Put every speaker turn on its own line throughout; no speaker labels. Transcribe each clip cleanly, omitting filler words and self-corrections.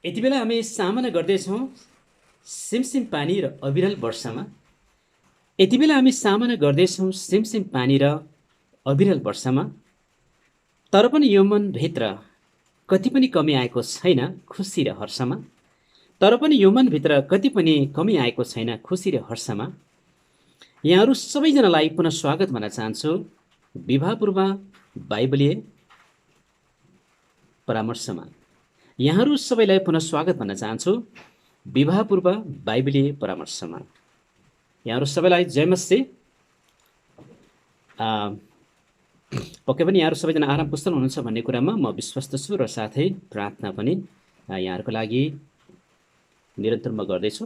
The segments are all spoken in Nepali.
यति बेला हामी सामना गर्दैछौँ सिमसिम पानी र अविरल वर्षामा। यति बेला हामी सामना गर्दैछौँ सिमसिम पानी र अविरल वर्षामा। तर पनि यो मनभित्र कति पनि कमी आएको छैन खुसी र हर्षमा। तर पनि यो मनभित्र कति पनि कमी आएको छैन खुसी र हर्षमा। यहाँहरू सबैजनालाई पुनः स्वागत भन्न चाहन्छु विवाह पूर्व बाइबलीय परामर्शमा। यहाँहरू सबैलाई पुनः स्वागत भन्न चाहन्छु विवाह पूर्व बाइबलीय परामर्शमा। यहाँहरू सबैलाई जय मसीह। पक्कै पनि यहाँहरू सबैजना आराम कुशल हुनुहुन्छ भन्ने कुरामा म विश्वस्त छु र साथै प्रार्थना पनि यहाँहरूको लागि निरन्तर म गर्दैछु।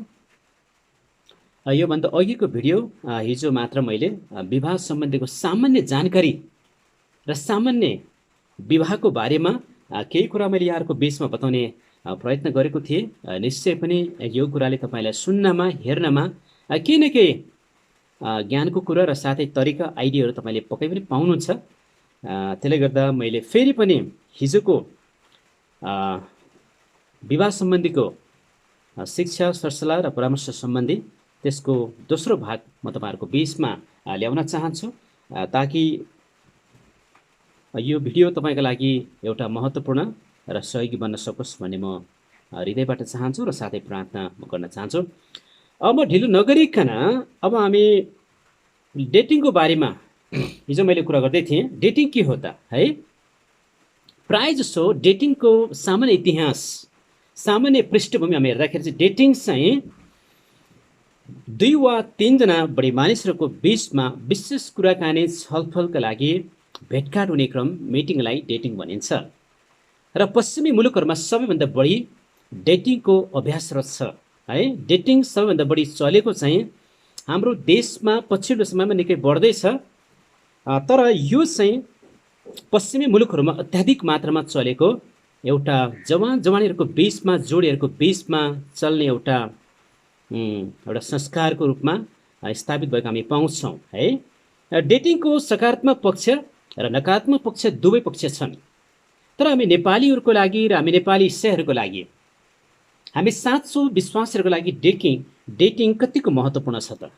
योभन्दा अघिको भिडियो हिजो मात्र मैले विवाह सम्बन्धीको सामान्य जानकारी र सामान्य विवाहको बारेमा केही कुरा मैले यहाँहरूको बिचमा बताउने प्रयत्न गरेको थिएँ। निश्चय पनि यो कुराले तपाईँलाई सुन्नमा हेर्नमा केही न केही ज्ञानको कुरा र साथै तरिका आइडियाहरू तपाईँले पक्कै पनि पाउनुहुन्छ। त्यसले गर्दा मैले फेरि पनि हिजोको विवाह सम्बन्धीको शिक्षा सरसल्लाह र परामर्श सम्बन्धी त्यसको दोस्रो भाग म तपाईँहरूको बिचमा ल्याउन चाहन्छु ताकि यो भिडियो तपाईँको लागि एउटा महत्त्वपूर्ण र सहयोगी बन्न सकोस् भन्ने म हृदयबाट चाहन्छु र साथै प्रार्थना म गर्न चाहन्छु। अब म ढिलो नगरिकन अब हामी डेटिङको बारेमा हिजो मैले कुरा गर्दै थिएँ। डेटिङ के हो त है? प्रायः जसो डेटिङको सामान्य इतिहास सामान्य पृष्ठभूमिमा हेर्दाखेरि चाहिँ डेटिङ चाहिँ 2 वा 3 जना बढी मानिसहरूको बिचमा विशेष कुराकानी छलफलका लागि भेटघाट हुने क्रम मिटिङलाई डेटिङ भनिन्छ। र पश्चिमी मुलुकहरूमा सबैभन्दा बढी डेटिङको अभ्यासरत छ है। डेटिङ सबैभन्दा बढी चलेको चाहिँ हाम्रो देशमा पछिल्लो समयमा निकै बढ्दैछ। तर यो चाहिँ पश्चिमी मुलुकहरूमा अत्याधिक मात्रामा चलेको एउटा जवान जवानीहरूको बिचमा जोडीहरूको बिचमा चल्ने एउटा संस्कारको रूपमा स्थापित भएको हामी पाउँछौँ है। डेटिङको सकारात्मक पक्ष र नकारात्मक पक्ष दुवै पक्ष छन्। तर हामी नेपालीहरूको लागि र हामी नेपाली इसाईहरूको लागि हामी साँचो विश्वासहरूको लागि डेटिङ कतिको महत्त्वपूर्ण छ त?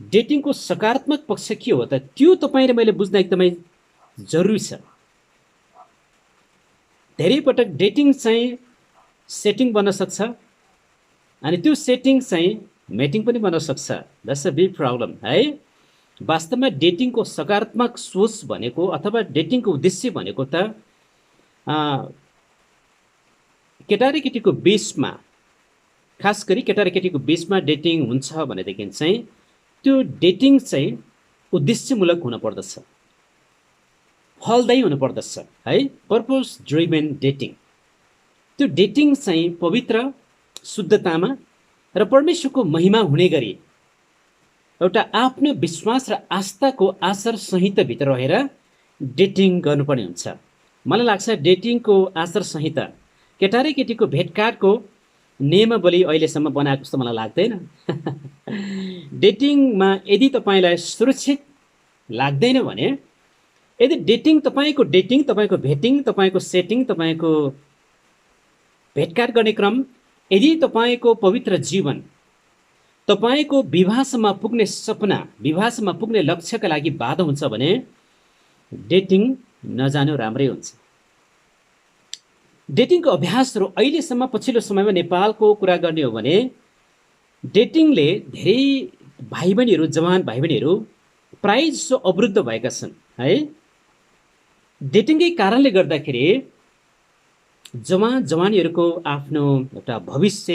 डेटिङको सकारात्मक पक्ष के हो त? त्यो तपाईँ र मैले बुझ्न एकदमै जरुरी छ। धेरै पटक डेटिङ चाहिँ सेटिङ बन्न सक्छ अनि त्यो सेटिङ चाहिँ मेटिङ पनि बन्न सक्छ। द्याट्स अ बिग प्रब्लम है। वास्तवमा डेटिङको सकारात्मक सोच भनेको अथवा डेटिङको उद्देश्य भनेको त केटा र केटीको बिचमा, खास गरी केटा र केटीको बिचमा डेटिङ हुन्छ भनेदेखि चाहिँ त्यो डेटिङ चाहिँ उद्देश्यमूलक हुनुपर्दछ, फलदायी हुनुपर्दछ है। Purpose driven dating. त्यो डेटिङ चाहिँ पवित्र शुद्धतामा र परमेश्वरको महिमा हुने गरी एउटा आफ्नो विश्वास र आस्थाको आचार संहिताभित्र रहेर डेटिङ गर्नुपर्ने हुन्छ। मलाई लाग्छ डेटिङको आचार संहिता केटा र केटीको भेटघाटको नियमावली अहिलेसम्म बनाएको जस्तो मलाई लाग्दैन। डेटिङमा यदि तपाईँलाई सुरक्षित लाग्दैन भने, यदि तपाईँको भेटिङ, तपाईँको सेटिङ, तपाईँको भेटघाट गर्ने क्रम यदि तपाईँको पवित्र जीवन, तपाईँको विवाहसम्म पुग्ने सपना, विवाहसम्म पुग्ने लक्ष्यका लागि बाधा हुन्छ भने डेटिङ नजानु राम्रै हुन्छ। डेटिङको अभ्यासहरू अहिलेसम्म पछिल्लो समयमा नेपालको कुरा गर्ने हो भने डेटिङले धेरै भाइ बहिनीहरू, जवान भाइ बहिनीहरू प्रायः जसो अवरुद्ध भएका छन् है। डेटिङकै कारणले गर्दाखेरि जवान जवानीहरूको आफ्नो एउटा भविष्य,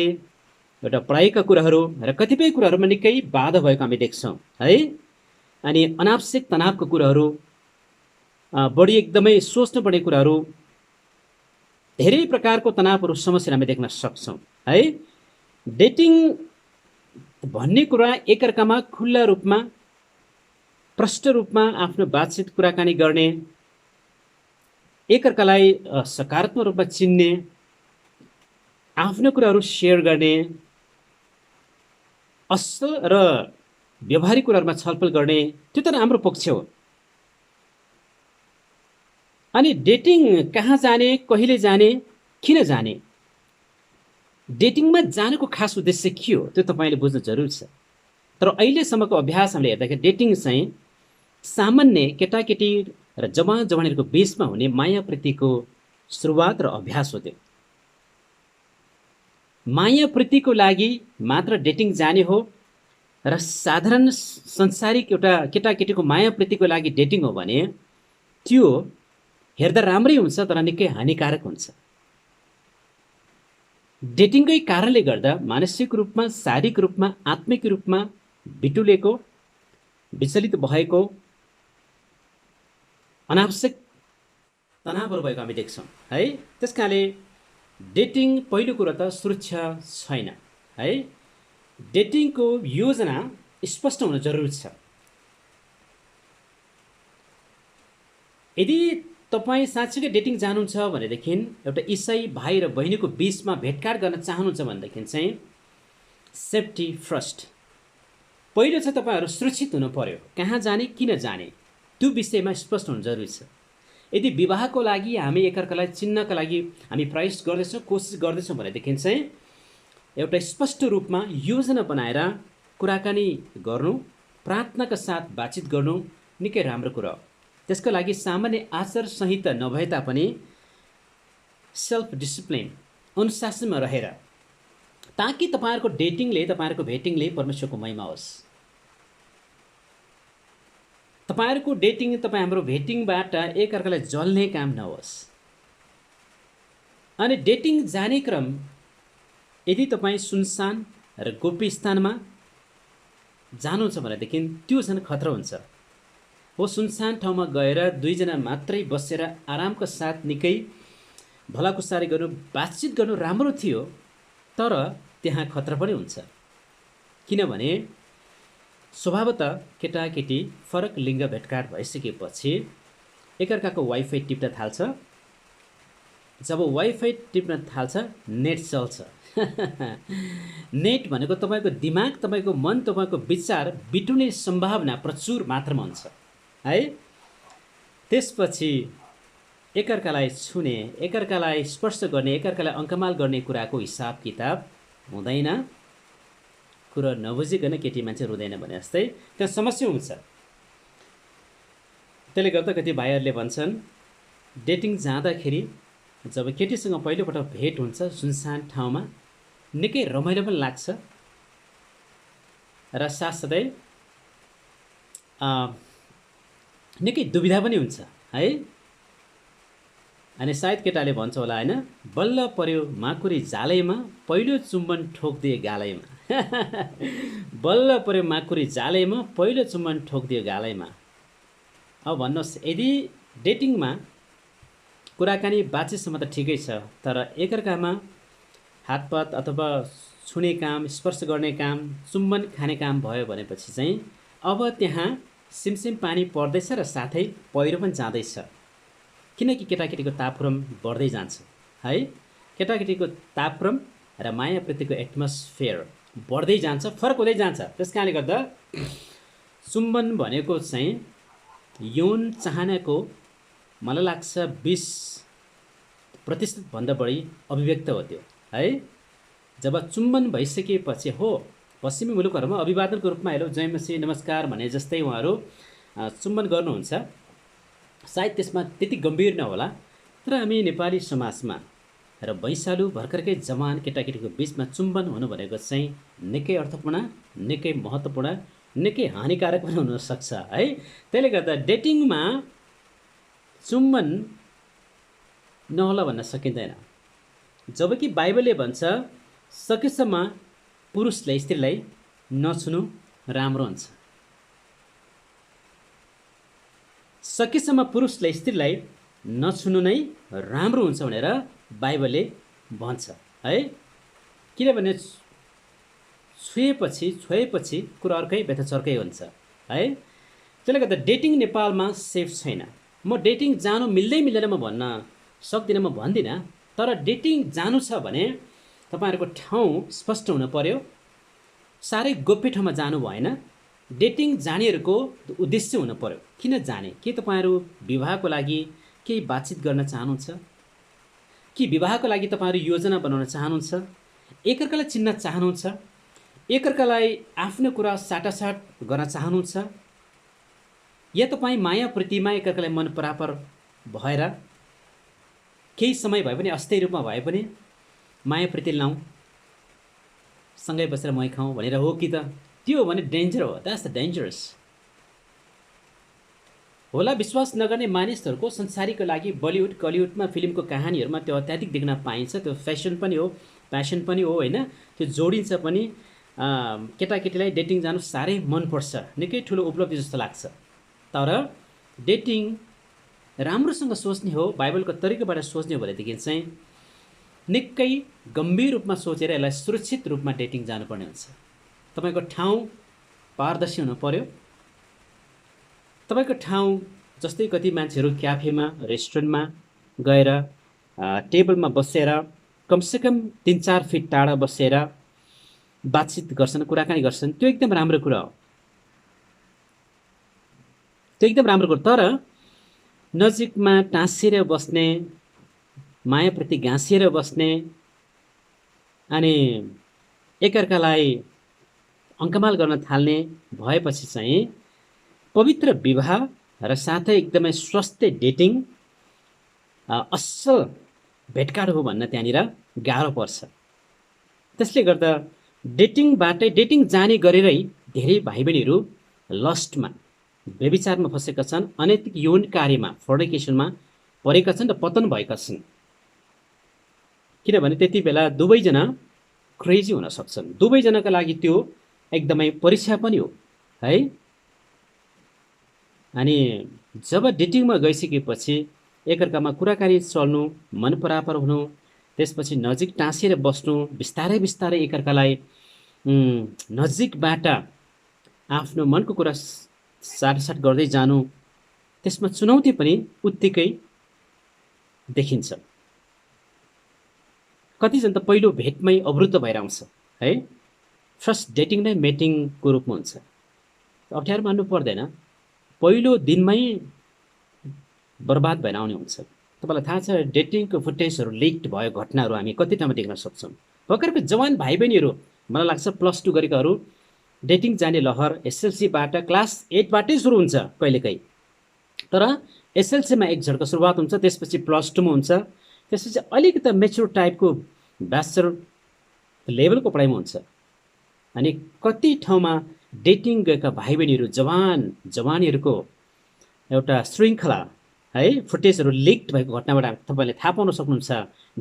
एउटा पढाइका कुराहरू र कतिपय कुराहरूमा निकै बाधा भएको हामी देख्छौँ है। अनि अनावश्यक तनावको कुराहरू, बढी एकदमै सोच्नुपर्ने कुराहरू, धेरै प्रकारको तनावहरू, समस्या हामी देख्न सक्छौँ है। डेटिङ भन्ने कुरा एकअर्कामा खुल्ला रूपमा, प्रष्ट रूपमा आफ्नो बातचित कुराकानी गर्ने, एकअर्कालाई सकारात्मक रूपमा चिन्ने, आफ्नो कुराहरू सेयर गर्ने, असल र व्यवहारिक कुराहरूमा छलफल गर्ने, त्यो त हाम्रो पक्ष हो। अनि डेटिङ कहाँ जाने, कहिले जाने, किन जाने, डेटिङमा जानुको खास उद्देश्य के हो त्यो तपाईँले बुझ्नु जरुरी छ। तर अहिलेसम्मको अभ्यास हामीले हेर्दाखेरि डेटिङ चाहिँ सामान्य केटाकेटी र जवान जवानीहरूको बिचमा हुने माया प्रीतिको सुरुवात र अभ्यास हो। त्यो माया प्रीतिको लागि मात्र डेटिङ जाने हो र साधारण संसारिक एउटा केटाकेटीको माया प्रीतिको लागि डेटिङ हो भने त्यो हेर्दा राम्रै हुन्छ तर निकै हानिकारक हुन्छ। डेटिङकै कारणले गर्दा मानसिक रूपमा, शारीरिक रूपमा, आत्मिक रूपमा बिटुलेको, विचलित भएको, अनावश्यक तनावहरू भएको हामी देख्छौँ है। त्यस कारणले डेटिङ पहिलो कुरो त सुरक्षा छैन है। डेटिङको योजना स्पष्ट हुन जरुरी छ। यदि तपाईँ साँच्चीकै डेटिङ जानुहुन्छ भनेदेखि एउटा इसाई भाइ र बहिनीको बिचमा भेटघाट गर्न चाहनुहुन्छ भनेदेखि चाहिँ सेफ्टी फर्स्ट। पहिलो चाहिँ तपाईँहरू सुरक्षित हुनु पर्यो। कहाँ जाने, किन जाने, त्यो विषयमा स्पष्ट हुनु जरुरी छ। यदि विवाहको लागि हामी एकअर्कालाई चिन्नका लागि हामी प्रयास गर्दैछौँ, कोसिस गर्दैछौँ भनेदेखि चाहिँ एउटा स्पष्ट रूपमा योजना बनाएर कुराकानी गर्नु, प्रार्थनाका साथ बातचित गर्नु निकै राम्रो कुरा हो। त्यसको लागि सामान्य आचार संहिता नभए तापनि सेल्फ डिसिप्लिन, अनुशासनमा रहेर, ताकि तपाईँहरूको डेटिङले, तपाईँहरूको भेटिङले परमेश्वरको महिमा होस्। तपाईँहरूको डेटिङ, तपाईँ हाम्रो भेटिङबाट एकअर्कालाई जल्ने काम नहोस्। अनि डेटिङ जाने क्रम यदि तपाईँ सुनसान र गोप्य स्थानमा जानुहुन्छ भनेदेखि त्यो झन् खतरा हुन्छ। हो, सुनसान ठाउँमा गएर दुईजना मात्रै बसेर आरामका साथ निकै भलाकुसारी गर्नु, बातचित गर्नु राम्रो थियो, तर त्यहाँ खतरा पनि हुन्छ। किनभने स्वभावतः केटाकेटी फरक लिङ्ग भेटघाट भइसकेपछि एकअर्काको वाइफाई टिप्न थाल्छ। जब वाइफाई टिप्न थाल्छ नेट चल्छ। नेट भनेको तपाईँको दिमाग, तपाईँको मन, तपाईँको विचार बिटुने सम्भावना प्रचुर मात्रामा हुन्छ है। त्यसपछि एकअर्कालाई छुने, एकअर्कालाई स्पर्श गर्ने, एकअर्कालाई अङ्कमाल गर्ने कुराको हिसाब किताब हुँदैन। कुरा नबुझिकन केटी मान्छे रुँदैन भने जस्तै त्यहाँ समस्या हुन्छ। त्यसले गर्दा कति भाइहरूले भन्छन् डेटिङ जाँदाखेरि जब केटीसँग पहिलोपटक भेट हुन्छ सुनसान ठाउँमा निकै रमाइलो पनि लाग्छ र साथसाथै निकै दुविधा पनि हुन्छ है। अनि सायद केटाले भन्छ होला हैन, बल्ल पर्यो माकुरी जालैमा, पहिलो चुम्बन ठोक्दिए गालैमा। बल्ल पर्यो माकुरी जालैमा, पहिलो चुम्बन ठोक्दियो गालैमा। अब भन्नुहोस्, यदि डेटिङमा कुराकानी बातचितसम्म त ठिकै छ, तर एकअर्कामा हातपात अथवा छुने काम, स्पर्श गर्ने काम, चुम्बन खाने काम भयो भनेपछि चाहिँ अब त्यहाँ सिमसिम पानी पर्दैछ र साथै पहिरो पनि जाँदैछ। किनकि केटाकेटीको तापक्रम बढ्दै जान्छ है। केटाकेटीको तापक्रम र माया प्रीतिको एटमोस्फियर बढ्दै जान्छ, फरक हुँदै जान्छ। त्यस कारणले गर्दा चुम्बन भनेको चाहिँ यौन चाहनाको मलाई लाग्छ 20% भन्दा बढी अभिव्यक्त हो त्यो है। जब चुम्बन भइसकेपछि हो, पश्चिमी मुलुकहरूमा अभिवादनको रूपमा हेलो जय मसी नमस्कार भने जस्तै उहाँहरू चुम्बन गर्नुहुन्छ। सायद त्यसमा त्यति गम्भीर नहोला, तर हामी नेपाली समाजमा र वैशालु भर्खरकै जवान केटाकेटीको बिचमा चुम्बन हुनु भनेको चाहिँ निकै अर्थपूर्ण, निकै महत्त्वपूर्ण, निकै हानिकारक पनि हुनसक्छ है। त्यसले गर्दा डेटिङमा चुम्बन नहोला भन्न सकिँदैन। जबकि बाइबलले भन्छ सकेसम्म पुरुषले स्त्रीलाई नछुनु राम्रो हुन्छ। सकेसम्म पुरुषले स्त्रीलाई नछुनु नै राम्रो हुन्छ भनेर बाइबलले भन्छ है। किनभने छोएपछि कुरा अर्कै व्यथचर्कै हुन्छ है। त्यसले गर्दा डेटिङ नेपालमा सेफ छैन। म डेटिङ जानु मिल्दैन म भन्न सक्दिनँ, म भन्दिनँ। तर डेटिङ जानु छ भने तपाईँहरूको ठाउँ स्पष्ट हुन पर्यो। साह्रै गोप्य ठाउँमा जानु भएन। डेटिङ जानेहरूको उद्देश्य हुन पर्यो। किन जाने? के तपाईँहरू विवाहको लागि केही बातचित गर्न चाहनुहुन्छ? कि विवाहको लागि तपाईँहरू योजना बनाउन चाहनुहुन्छ? एकअर्कालाई चिन्न चाहनुहुन्छ, एकअर्कालाई आफ्नो कुरा साटासाट गर्न चाहनुहुन्छ, या तपाईँ माया प्रीतिमा एकअर्कालाई मन परापर भएर केही समय भए पनि अस्थायी रूपमा भए पनि माया प्रीति लाउँ, सँगै बसेर मै खाउँ भनेर हो कि त? त्यो हो भने डेन्जर हो, द्याट्स द डेन्जरस। होला विश्वास नगर्ने मानिसहरूको संसारीको लागि बलिउड कलिउडमा फिल्मको कहानीहरूमा त्यो अत्याधिक देख्न पाइन्छ। त्यो फेसन पनि हो, प्यासन पनि हो होइन, त्यो जोडिन्छ पनि। केटाकेटीलाई डेटिङ जानु साह्रै मनपर्छ, निकै ठुलो उपलब्धि जस्तो लाग्छ। तर डेटिङ राम्रोसँग सोच्ने हो, बाइबलको तरिकाबाट सोच्ने हो भनेदेखि चाहिँ निकै गम्भीर रूपमा सोचेर यसलाई सुरक्षित रूपमा डेटिङ जानुपर्ने हुन्छ। तपाईँको ठाउँ पारदर्शी हुनु पर्यो। तपाईँको ठाउँ जस्तै कति मान्छेहरू क्याफेमा रेस्टुरेन्टमा गएर टेबलमा बसेर कमसेकम 3-4 फिट टाढा बसेर बातचित गर्छन्, कुराकानी गर्छन्, त्यो एकदम राम्रो कुरा हो, त्यो एकदम राम्रो कुरा। तर नजिकमा टाँसिएर बस्ने, मायाप्रति गाँसिएर बस्ने अनि एकअर्कालाई अङ्कमाल गर्न थाल्ने भएपछि चाहिँ पवित्र विवाह र साथै एकदमै स्वस्थ डेटिङ असल भेटघाट हो भन्न त्यहाँनिर गाह्रो पर्छ। त्यसले गर्दा डेटिङ जाने गरेरै धेरै भाइ बहिनीहरू लस्टमा, व्यभिचारमा फसेका छन्, अनैतिक यौन कार्यमा, फोर्निकेसनमा परेका छन् र पतन भएका छन्। किनभने त्यति बेला दुवैजना क्रेजी हुन सक्छन्, दुवैजनाका लागि त्यो एकदमै परीक्षा पनि हो है। अनि जब डेटिङमा गइसकेपछि एकअर्कामा कुराकानी चल्नु, मन परापर हुनु, त्यसपछि नजिक टाँसिएर बस्नु, बिस्तारै बिस्तारै एकअर्कालाई नजिकबाट आफ्नो मनको कुरा साटसाट गर्दै जानु, त्यसमा चुनौती पनि उत्तिकै देखिन्छ। कतिजना त पहिलो भेटमै अवरुद्ध भएर आउँछ है। फर्स्ट डेटिङ नै मेटिङको रूपमा हुन्छ। अप्ठ्यारो मान्नु पर्दैन, पहिलो दिनमै बर्बाद भएर आउने हुन्छ। तपाईँलाई थाहा छ डेटिङको फुटेजहरू लिक्ड भयो घटनाहरू हामी कति ठाउँमा देख्न सक्छौँ। भर्खरको जवान भाइ बहिनीहरू, मलाई लाग्छ +2 गरेकाहरू डेटिङ जाने लहर एसएलसीबाट, क्लास 8बाटै सुरु हुन्छ कहिलेकाहीँ। तर एसएलसीमा एक झड्का सुरुवात हुन्छ, त्यसपछि +2मा हुन्छ, त्यसपछि अलिकति मेच्योर टाइपको ब्याचलर लेभलको पढाइमा हुन्छ। अनि कति ठाउँमा डेटिङ गएका भाइ बहिनीहरू, जवानीहरूको एउटा श्रृङ्खला है, फुटेजहरू लिक्ड भएको घटनाबाट तपाईँले थाहा पाउन सक्नुहुन्छ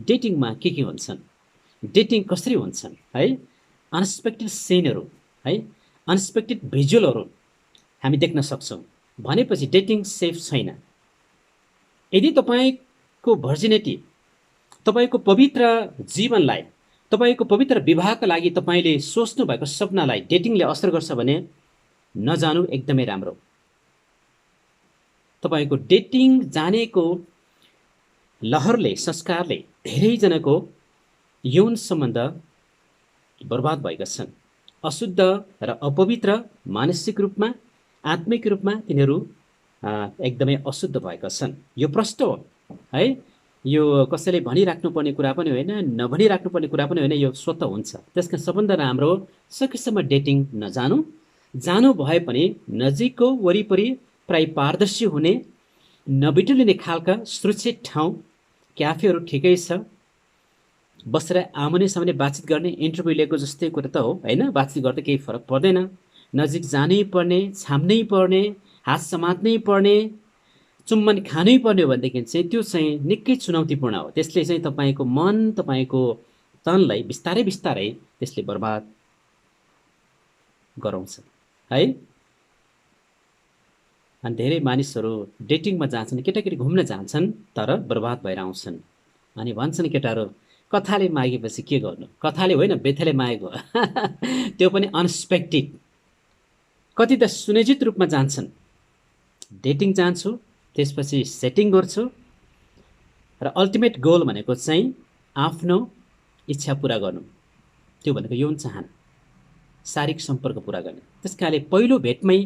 डेटिङमा के हुन्छन्, डेटिङ कसरी हुन्छन् है। अनएक्सपेक्टेड सिनहरू है, अनएक्सपेक्टेड भिजुअलहरू हामी देख्न सक्छौँ। भनेपछि डेटिङ सेफ छैन। यदि तपाईँको भर्जिनिटी, तपाईँको पवित्र जीवनलाई, तपाईँको पवित्र विवाहका लागि तपाईँले सोच्नु भएको सपनालाई डेटिङले असर गर्छ भने नजानु एकदमै राम्रो। तपाईँको डेटिङ जानेको लहरले, संस्कारले धेरैजनाको यौन सम्बन्ध बर्बाद भएका छन्। अशुद्ध र अपवित्र, मानसिक रूपमा, आत्मिक रूपमा तिनीहरू एकदमै अशुद्ध भएका छन्। यो प्रष्ट हो है। यो कसैले भनिराख्नुपर्ने कुरा पनि होइन, नभनिराख्नुपर्ने कुरा पनि होइन, यो स्वतः हुन्छ। त्यसका सबभन्दा राम्रो सकेसम्म डेटिङ नजानु, जानु भए पनि नजिकको वरिपरि प्राय पारदर्शी हुने, नबिटुलिने खालका सुरक्षित ठाउँ, क्याफेहरू ठिकै छ, बसेर आमने सामने बातचित गर्ने, इन्टरभ्यू लिएको जस्तै कुरा त हो होइन, बातचित गर्दा केही फरक पर्दैन। नजिक जानै पर्ने, छाम्नै पर्ने, हात समात्नै पर्ने, चुम्बन खानै पर्ने हो भनेदेखि चाहिँ त्यो चाहिँ निकै चुनौतीपूर्ण हो। त्यसले चाहिँ तपाईँको मन, तपाईँको तनलाई बिस्तारै बिस्तारै त्यसले बर्बाद गराउँछ है। अनि धेरै मानिसहरू डेटिङमा जान्छन्, केटाकेटी घुम्न जान्छन्, तर बर्बाद भएर आउँछन्। अनि भन्छन् केटाहरू, कथाले मागेपछि के गर्नु, कथाले होइन बेथाले मागेको त्यो पनि अनएक्सपेक्टेड। कति त सुनिश्चित रूपमा जान्छन्, डेटिङ जान्छु, त्यसपछि सेटिङ गर्छु र अल्टिमेट गोल भनेको चाहिँ आफ्नो इच्छा पुरा गर्नु, त्यो भनेको यौन चाहना, शारीरिक सम्पर्क पुरा गर्ने। त्यसकारणले पहिलो भेटमै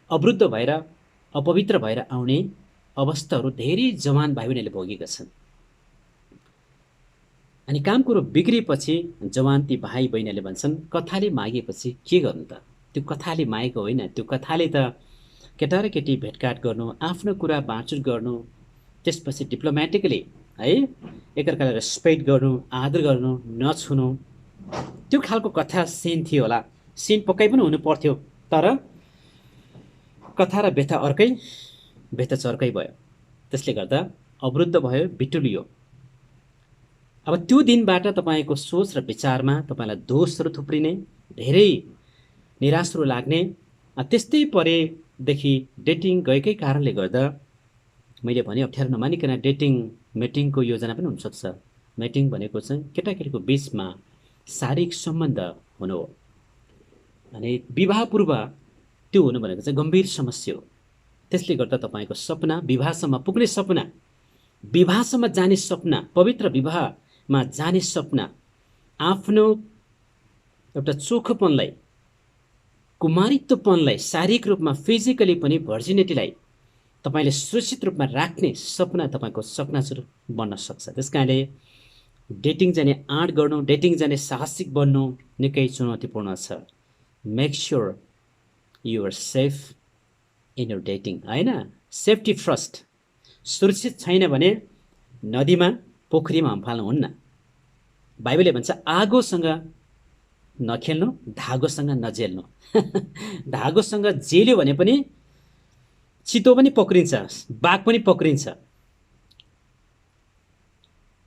अवरुद्ध भएर, अपवित्र भएर आउने अवस्थाहरू धेरै जवान भाइ बहिनीले भोगेका छन्। अनि काम कुरो बिग्रिएपछि जवान ती भाइ बहिनीले भन्छन् कथाले मागेपछि के गर्नु त, त्यो कथाले मागेको होइन, त्यो कथाले त केटा र केटी भेटघाट गर्नु, आफ्नो कुरा बाँडचुट गर्नु, त्यसपछि डिप्लोमेटिकली है एकअर्कालाई रेस्पेक्ट गर्नु, आदर गर्नु, नछुनु, त्यो खालको कथा सिन थियो होला। सिन पक्कै पनि हुनु पर्थ्यो, तर कथा र व्यथा अर्कै, व्यथा चर्कै भयो। त्यसले गर्दा अवरुद्ध भयो, बिटुलियो। अब त्यो दिनबाट तपाईँको सोच र विचारमा तपाईँलाई दोषहरू थुप्रिने, धेरै निराशहरू लाग्ने, त्यस्तै परेदेखि डेटिङ गएकै कारणले गर्दा मैले भने अप्ठ्यारो नमानिकन डेटिङ मिटिङको योजना पनि हुनसक्छ। मिटिङ भनेको चाहिँ केटाकेटीको बिचमा शारीरिक सम्बन्ध हुनु हो। अनि विवाह पूर्व त्यो हुनु भनेको चाहिँ गम्भीर समस्या हो। त्यसले गर्दा तपाईँको सपना, विवाहसम्म पुग्ने सपना, विवाहसम्म जाने सपना, पवित्र विवाहमा जाने सपना, आफ्नो एउटा चोखोपनलाई, कुमारित्वपनलाई, शारीरिक रूपमा फिजिकली पनि भर्जिनिटीलाई तपाईँले सुरक्षित रूपमा राख्ने सपना तपाईँको चकनाचुर बन्न सक्छ। त्यस कारणले डेटिङ जाने आँट गर्नु, डेटिङ जाने साहसिक बन्नु निकै चुनौतीपूर्ण छ। Make sure you are safe in your dating, होइन? Safety first. सुरक्षित छैन भने नदीमा पोखरीमा हम्फाल्नु हुन्न। बाइबलले भन्छ आगोसँग नखेल्नु, धागोसँग नजेल्नु। धागोसँग जेल्यो भने पनि चितो पनि पक्रिन्छ, बाघ पनि पक्रिन्छ।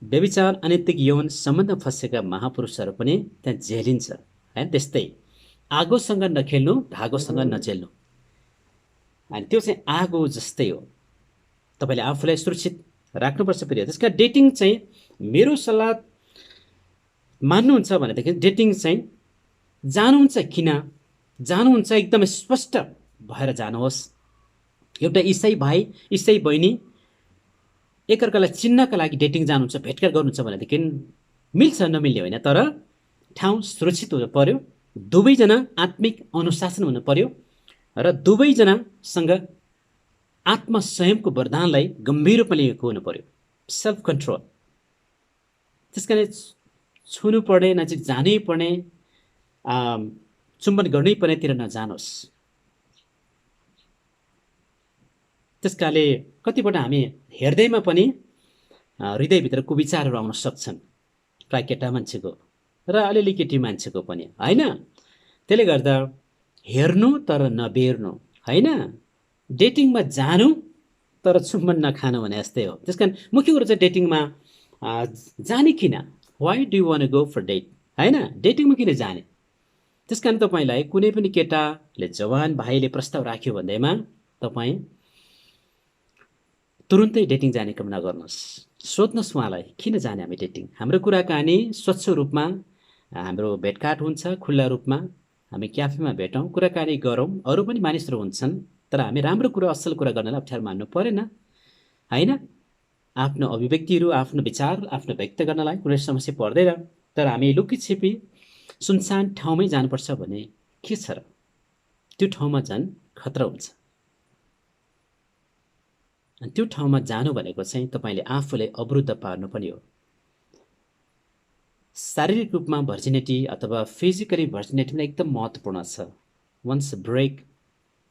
व्यभिचार, अनैतिक यौन सम्बन्ध फँसेका महापुरुषहरू पनि त्यहाँ झेलिन्छ, होइन? त्यस्तै आगोसँग नखेल्नु, धागोसँग नजेल्नु। अनि त्यो चाहिँ आगो जस्तै हो। तपाईँले आफूलाई सुरक्षित राख्नुपर्छ प्रिय। त्यसका डेटिङ चाहिँ मेरो सल्लाह मान्नुहुन्छ भनेदेखि डेटिङ चाहिँ जानुहुन्छ किन, जानुहुन्छ एकदमै स्पष्ट भएर जानुहोस्। एउटा इसाई भाइ, इसाई बहिनी एकअर्कालाई चिन्नका लागि डेटिङ जानुहुन्छ, भेटघाट गर्नुहुन्छ भनेदेखि मिल्छ, नमिल्ने होइन, तर ठाउँ सुरक्षित हुनु पर्यो, दुवैजना आत्मिक अनुशासन हुनु पर्यो र दुवैजनासँग आत्मसंयमको वरदानलाई गम्भीर रूपमा लिएको हुनु पर्यो, सेल्फ कन्ट्रोल। त्यस कारण छुनु पर्ने, नजिक जानै पर्ने, चुम्बन गर्नै पर्नेतिर नजानुहोस्। त्यस कारणले कतिपल्ट हामी हेर्दैमा पनि हृदयभित्र कुविचारहरू आउन सक्छन्, प्राय केटा मान्छेको र अलिअलि केटी मान्छेको पनि, होइन? त्यसले गर्दा हेर्नु तर नबेर्नु, होइन? डेटिङमा जानु तर चुम्बन नखानु भने जस्तै हो। त्यस कारण मुख्य कुरो चाहिँ डेटिङमा जाने किन, why do you want go for date, होइन? डेटिङमा किन जाने? त्यस कारण तपाईँलाई कुनै पनि केटाले, जवान भाइले प्रस्ताव राख्यो भन्दैमा तपाईँ तुरुन्तै डेटिङ जाने काम नगर्नुहोस्। सोध्नुहोस् उहाँलाई किन जाने हामी डेटिङ। हाम्रो कुराकानी स्वच्छ रूपमा हाम्रो भेटघाट हुन्छ, खुल्ला रूपमा हामी क्याफेमा भेटौँ, कुराकानी गरौँ। अरू पनि मानिसहरू हुन्छन्, तर हामी राम्रो कुरा, असल कुरा गर्नलाई अप्ठ्यारो मान्नु परेन, होइन? आफ्नो अभिव्यक्तिहरू, आफ्नो विचार, आफ्नो व्यक्त गर्नलाई कुनै समस्या पर्दैन। तर हामी लुकीछिपी सुनसान ठाउँमै जानुपर्छ भने के छ र? त्यो ठाउँमा झन् खतरा हुन्छ। अनि त्यो ठाउँमा जानु भनेको चाहिँ तपाईँले आफूलाई अवरुद्ध पार्नु पनि हो। शारीरिक रूपमा भर्जिनिटी अथवा फिजिकली भर्जिनिटी पनि एकदम महत्त्वपूर्ण छ। Once break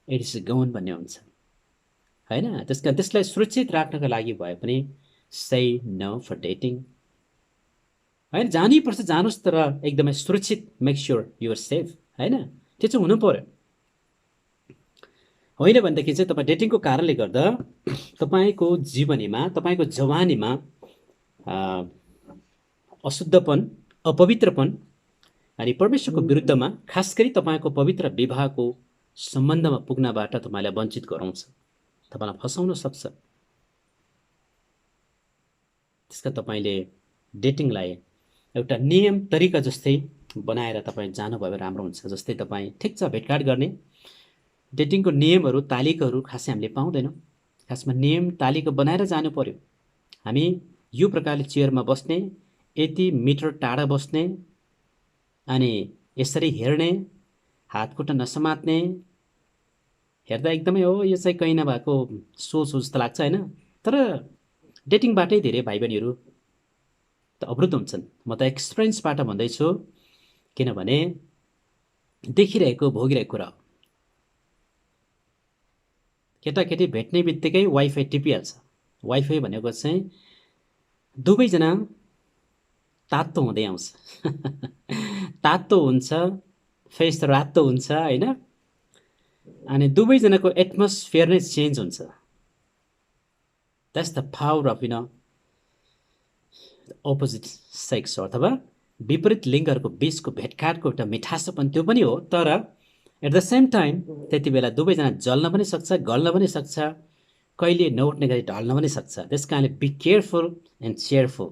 it is gone भन्ने हुन्छ, होइन? त्यस कारण त्यसलाई सुरक्षित राख्नको लागि भए पनि से नो फर डेटिङ, होइन? जानैपर्छ, जानुहोस्, तर एकदमै सुरक्षित, मेक स्योर युआर सेफ, होइन? त्यो चाहिँ हुनु पर्यो। होइन भनेदेखि चाहिँ तपाईँ डेटिङको कारणले गर्दा तपाईँको जीवनीमा, तपाईँको जवानीमा अशुद्धपन, अपवित्रपन अनि परमेश्वरको विरुद्धमा, खास गरी तपाईँको पवित्र विवाहको सम्बन्धमा पुग्नबाट तपाईँलाई वञ्चित गराउँछ, तपाईँलाई फसाउन सक्छ। त्यसका तपाईँले डेटिङलाई एउटा नियम तरिका जस्तै बनाएर तपाईँ जानुभयो भने राम्रो हुन्छ। जस्तै तपाईँ ठिक छ भेटघाट गर्ने, डेटिङको नियमहरू, तालिकाहरू खासै हामीले पाउँदैनौँ। खासमा नियम तालिका बनाएर जानु पर्यो। हामी यो प्रकारले चेयरमा बस्ने, यति मिटर टाढा बस्ने, अनि यसरी हेर्ने, हातखुट्टा नसमात्ने, हेर्दा एकदमै हो यो चाहिँ कहीँ नभएको सोच हो जस्तो लाग्छ, होइन? तर डेटिङबाटै धेरै भाइ बहिनीहरू त अवरुद्ध हुन्छन्। म त एक्सपिरियन्सबाट भन्दैछु, किनभने देखिरहेको भोगिरहेको कुरा हो। केटाकेटी भेट्ने बित्तिकै वाइफाई टिपिहाल्छ। वाइफाई भनेको चाहिँ दुवैजना तातो हुँदै आउँछ तातो हुन्छ, फेस रातो हुन्छ होइन, अनि दुवैजनाको एटमोस्फियर नै चेन्ज हुन्छ। That's the power of opposite sex अथवा विपरीत लिङ्गहरूको बिचको भेटघाटको एउटा मिठासोपन त्यो पनि हो। तर एट द सेम टाइम त्यति बेला दुवैजना जल्न पनि सक्छ, गल्न पनि सक्छ, कहिले नउठ्ने गरी ढल्न पनि सक्छ। त्यस कारणले बी केयरफुल एन्ड चेयरफुल।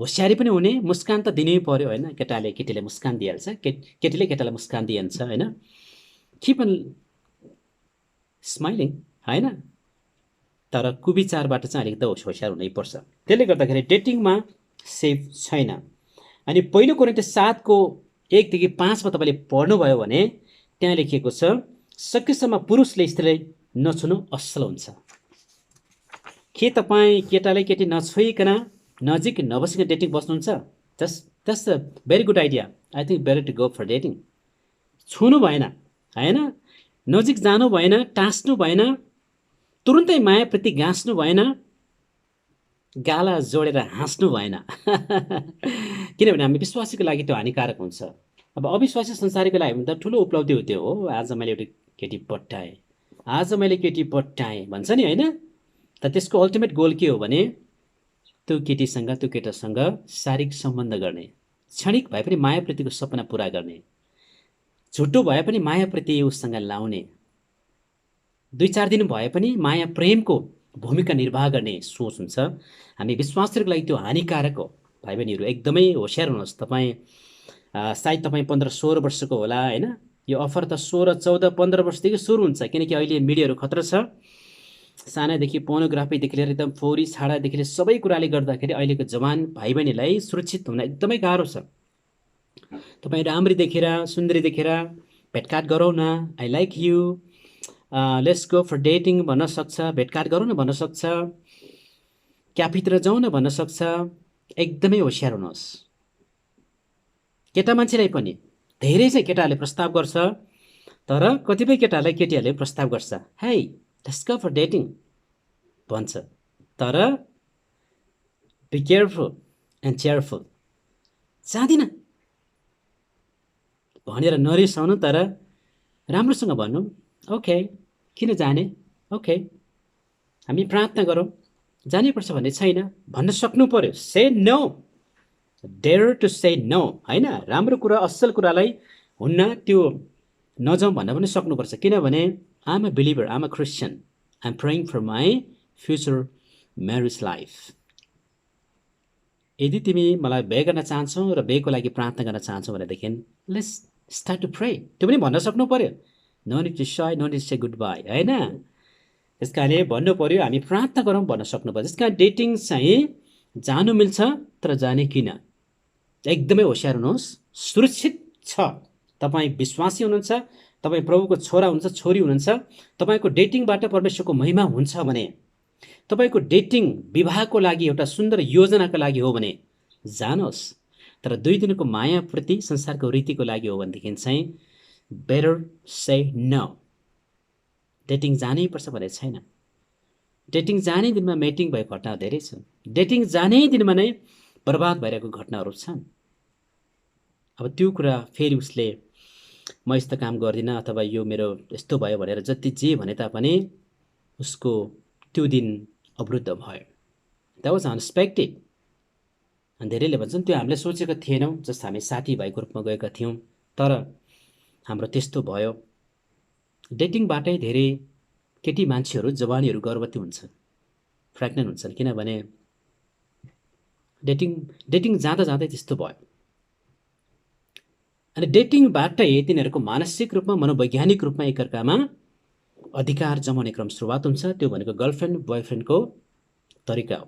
होसियारी पनि हुने, मुस्कान त दिनै पर्यो होइन। केटाले केटीले मुस्कान दिइहाल्छ, केटीले केटालाई मुस्कान दिइहाल्छ होइन। किप अन स्माइलिङ होइन। तर कुविचारबाट चाहिँ अलिकति होसियार हुनैपर्छ। त्यसले गर्दाखेरि डेटिङमा सेफ छैन। अनि पहिलो कोरिन्थियस 7को 1 देखि 5 मा तपाईँले पढ्नुभयो भने त्यहाँ लेखिएको छ, सकेसम्म पुरुषले स्त्रीलाई नछुनु असल हुन्छ। के तपाईँ केटाले केटी नछोइकन नजिक नबसिकन डेटिङ बस्नुहुन्छ? That's a very good idea. I think better to go for dating. छुनु भएन होइन, नजिक जानु भएन, टाँस्नु भएन, तुरुन्तै मायाप्रति गाँस्नु भएन, गाला जोडेर हाँस्नु भएन किनभने हामी विश्वासीको लागि त्यो हानिकारक हुन्छ। अब अविश्वासी संसारीको लागि भने त ठुलो उपलब्धि हो त्यो हो। आज मैले एउटा केटी पट्याएँ, आज मैले केटी पट्याएँ भन्छ नि होइन। त त्यसको अल्टिमेट गोल के हो भने त्यो केटीसँग त्यो केटासँग शारीरिक सम्बन्ध गर्ने, क्षणिक भए पनि मायाप्रतिको सपना पुरा गर्ने, झुटो भए पनि मायाप्रति उसँग लाउने, 2-4 दिन भए पनि माया प्रेमको भूमिका निर्वाह गर्ने सोच हुन्छ। हामी विश्वासहरूको लागि त्यो हानिकारक हो। भाइ बहिनीहरू एकदमै होसियार हुनुहोस्। तपाईँ सायद तपाईँ 15-16 वर्षको होला होइन। यो अफर त 16-14-15 वर्षदेखि सुरु हुन्छ, किनकि अहिले मिडियाहरू खतरा छ। सानादेखि पोर्नोग्राफीदेखि लिएर एकदम फोरी छाडादेखि लिएर सबै कुराले गर्दाखेरि अहिलेको जवान भाइ बहिनीलाई सुरक्षित हुन एकदमै गाह्रो छ। तपाईँ राम्री देखेर सुन्दरी देखेर भेटघाट गरौँ न, I like you, let's go for dating भन्न सक्छ, भेटघाट गरौँ न भन्न सक्छ, क्याफेतिर जाउँ न भन्न सक्छ। एकदमै होसियार हुनुहोस्। केटा मान्छेलाई पनि धेरै चाहिँ केटाहरूले प्रस्ताव गर्छ, तर कतिपय केटाहरूलाई केटीहरूले प्रस्ताव गर्छ, है लेट्स गो फर डेटिङ भन्छ, तर बी केयरफुल एन्ड चेयरफुल। जाँदिन भनेर नरिसाउनु, तर राम्रोसँग भन्नु, ओके किन जाने, ओके हामी प्रार्थना गरौँ, जानैपर्छ भन्ने छैन भन्न सक्नु पर्यो। Say no, dare to say no होइन। राम्रो कुरा असल कुरालाई हुन्न त्यो नजाउँ भन्न पनि सक्नुपर्छ। किनभने I am a believer, I am a Christian, I am praying for my future marriage life. यदि तिमी मलाई बिहे गर्न चाहन्छौ र बिहेको लागि प्रार्थना गर्न चाहन्छौ भनेदेखि लेट्स स्टार्ट टु प्रे, त्यो पनि भन्न सक्नु पर्यो। No need to say, no need to say goodbye होइन। त्यस कारणले भन्नु पर्यो हामी प्रार्थना गरौँ भन्न सक्नु पर्यो। त्यस कारण डेटिङ चाहिँ जानु मिल्छ, तर जाने किन। एकदमै होसियार हुनुहोस्। सुरक्षित छ, तपाईँ विश्वासी हुनुहुन्छ, तपाईँ प्रभुको छोरा हुनुहुन्छ, छोरी हुनुहुन्छ, तपाईँको डेटिङबाट परमेश्वरको महिमा हुन्छ भने, तपाईँको डेटिङ विवाहको लागि एउटा सुन्दर योजनाको लागि हो भने जानुहोस्। तर 2 दिनको मायाप्रति संसारको रीतिको लागि हो भनेदेखि चाहिँ बेटर से नो। डेटिङ जानै पर्छ भन्ने छैन। डेटिङ जाने दिनमा मेटिङ भएको घटना धेरै छन्। डेटिङ जाने दिनमा नै बर्बाद भइरहेको घटनाहरू छन्। अब त्यो कुरा फेरि उसले म यस्तो काम गर्दिनँ अथवा यो मेरो यस्तो भयो भनेर जति जे भने तापनि उसको त्यो दिन अवरुद्ध भयो। That was unexpected. अनि धेरैले भन्छन् त्यो हामीले सोचेको थिएनौँ, जस्तो हामी साथीभाइको रूपमा गएका थियौँ, तर हाम्रो त्यस्तो भयो। डेटिङबाटै धेरै केटी मान्छेहरू जवानीहरू गर्भवती हुन्छन्, प्रेग्नेन्ट हुन्छन्, किनभने डेटिङ जाँदा जाँदै त्यस्तो भयो। अनि डेटिङबाटै तिनीहरूको मानसिक रूपमा मनोवैज्ञानिक रूपमा एकअर्कामा अधिकार जमाउने क्रम सुरुवात हुन्छ। त्यो भनेको गर्लफ्रेन्ड बोयफ्रेन्डको तरिका हो।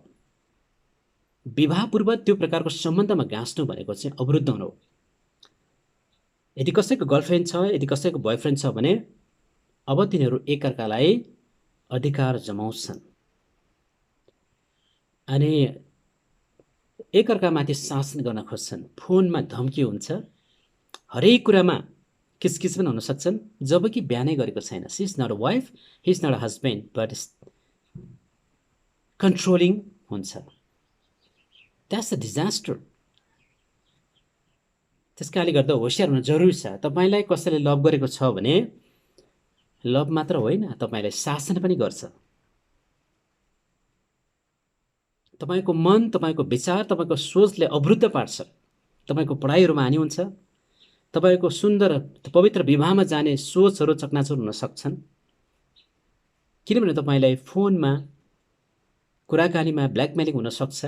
विवाह पूर्व त्यो प्रकारको सम्बन्धमा गाँस्नु भनेको चाहिँ अवरुद्ध हुनु हो। यदि कसैको गर्लफ्रेन्ड छ, यदि कसैको बोयफ्रेन्ड छ भने अब तिनीहरू एकअर्कालाई अधिकार जमाउँछन्। अनि एकअर्कामाथि शासन गर्न खोज्छन्, फोनमा धम्की हुन्छ, हरेक कुरामा किसकिस पनि हुन सक्छन्, जबकि बिहानै गरेको छैन। She is not a wife, he is not a husband, but controlling हुन्छ। That's a disaster. त्यस कारणले गर्दा होसियार हुन जरुरी छ। तपाईँलाई कसैले लभ गरेको छ भने लभ मात्र होइन, तपाईँलाई शासन पनि गर्छ। तपाईँको मन, तपाईँको विचार, तपाईँको सोचले अवरुद्ध पार्छ। तपाईँको पढाइहरूमा हानि हुन्छ। तपाईँको सुन्दर पवित्र विवाहमा जाने सोचहरू चकनाचुर हुन सक्छन्, किनभने तपाईँलाई फोनमा कुराकानीमा ब्ल्याकमेलिङ हुन सक्छ,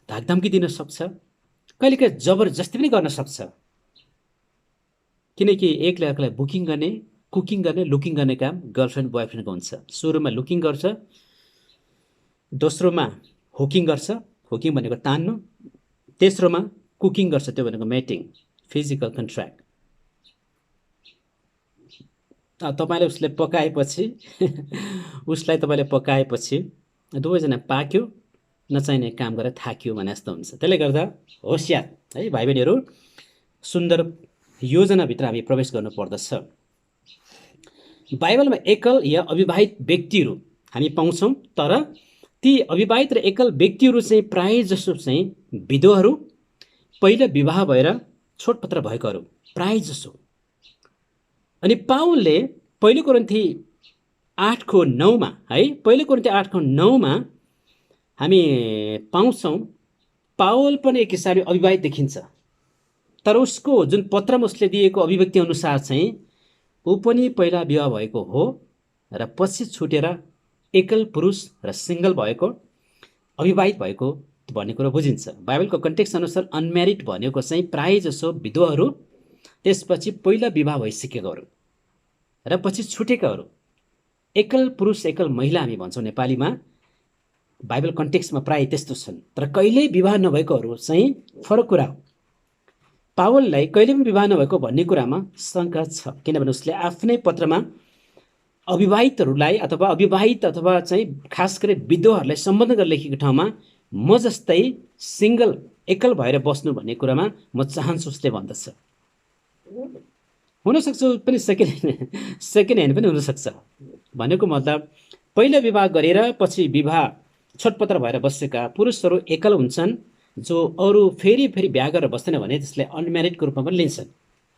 धाकधम्की दिन सक्छ, कहिलेकाहीँ जबरजस्ती पनि गर्न सक्छ। किनकि एकले अर्कालाई बुकिङ गर्ने, कुकिङ गर्ने, लुकिङ गर्ने काम गर्लफ्रेन्ड बोयफ्रेन्डको हुन्छ। सुरुमा लुकिङ गर्छ, दोस्रोमा हुकिङ गर्छ, हुकिङ भनेको तान्नु, तेस्रोमा कुकिङ गर्छ, त्यो भनेको मेटिङ, फिजिकल कन्ट्र्याक्ट। तपाईँले उसले पकाएपछि उसलाई तपाईँले पकाएपछि दुवैजना पाक्यो, नचाहिने काम गरेर थाक्यो भने जस्तो हुन्छ। त्यसले गर्दा होसियार है भाइ बहिनीहरू, सुन्दर योजनाभित्र हामी प्रवेश गर्नु पर्दछ। बाइबलमा एकल या अविवाहित व्यक्तिहरू हामी पाउँछौँ, तर ती अविवाहित र एकल व्यक्तिहरू चाहिँ प्राय जसो चाहिँ विधवाहरू, पहिला विवाह भएर छोडपत्र भएकोहरू प्राय जसो। अनि पावलले पहिलो कोरिन्थी 8:9 है, पहिलो कोरिन्थी 8:9 हामी पाउँछौँ पावल पनि एक हिसाबले अविवाहित देखिन्छ, तर उसको जुन पत्रमा उसले दिएको अभिव्यक्ति अनुसार चाहिँ ऊ पनि पहिला विवाह भएको हो र पछि छुटेर एकल पुरुष र सिङ्गल भएको, अविवाहित भएको भन्ने कुरो बुझिन्छ। बाइबलको कन्टेक्स्ट अनुसार अनम्यारिड भनेको चाहिँ प्राय जसो विधवाहरू, त्यसपछि पहिला विवाह भइसकेकोहरू र पछि छुटेकाहरू, एकल पुरुष एकल महिला हामी भन्छौँ नेपालीमा। बाइबल कन्टेक्स्टमा प्राय त्यस्तो छन्, तर कहिल्यै विवाह नभएकोहरू चाहिँ फरक कुरा हो। पावललाई कहिले पनि विवाह नभएको भन्ने कुरामा शङ्का छ, किनभने उसले आफ्नै पत्रमा अविवाहितहरूलाई अथवा अविवाहित अथवा चाहिँ खास गरी विधवाहरूलाई सम्बोधन गरेर लेखेको ठाउँमा म जस्तै सिङ्गल एकल भएर बस्नु भन्ने कुरामा म चाहन्छु उसले भन्दछ। हुनसक्छ पनि सेकेन्ड ह्यान्ड पनि हुनसक्छ। भनेको मतलब पहिला विवाह गरेर पछि विवाह छोडपत्र भएर बसेका पुरुषहरू एकल हुन्छन्, जो अरू फेरि बिहा गरेर बस्दैन भने त्यसलाई अनम्यारिडको रूपमा पनि लिन्छन्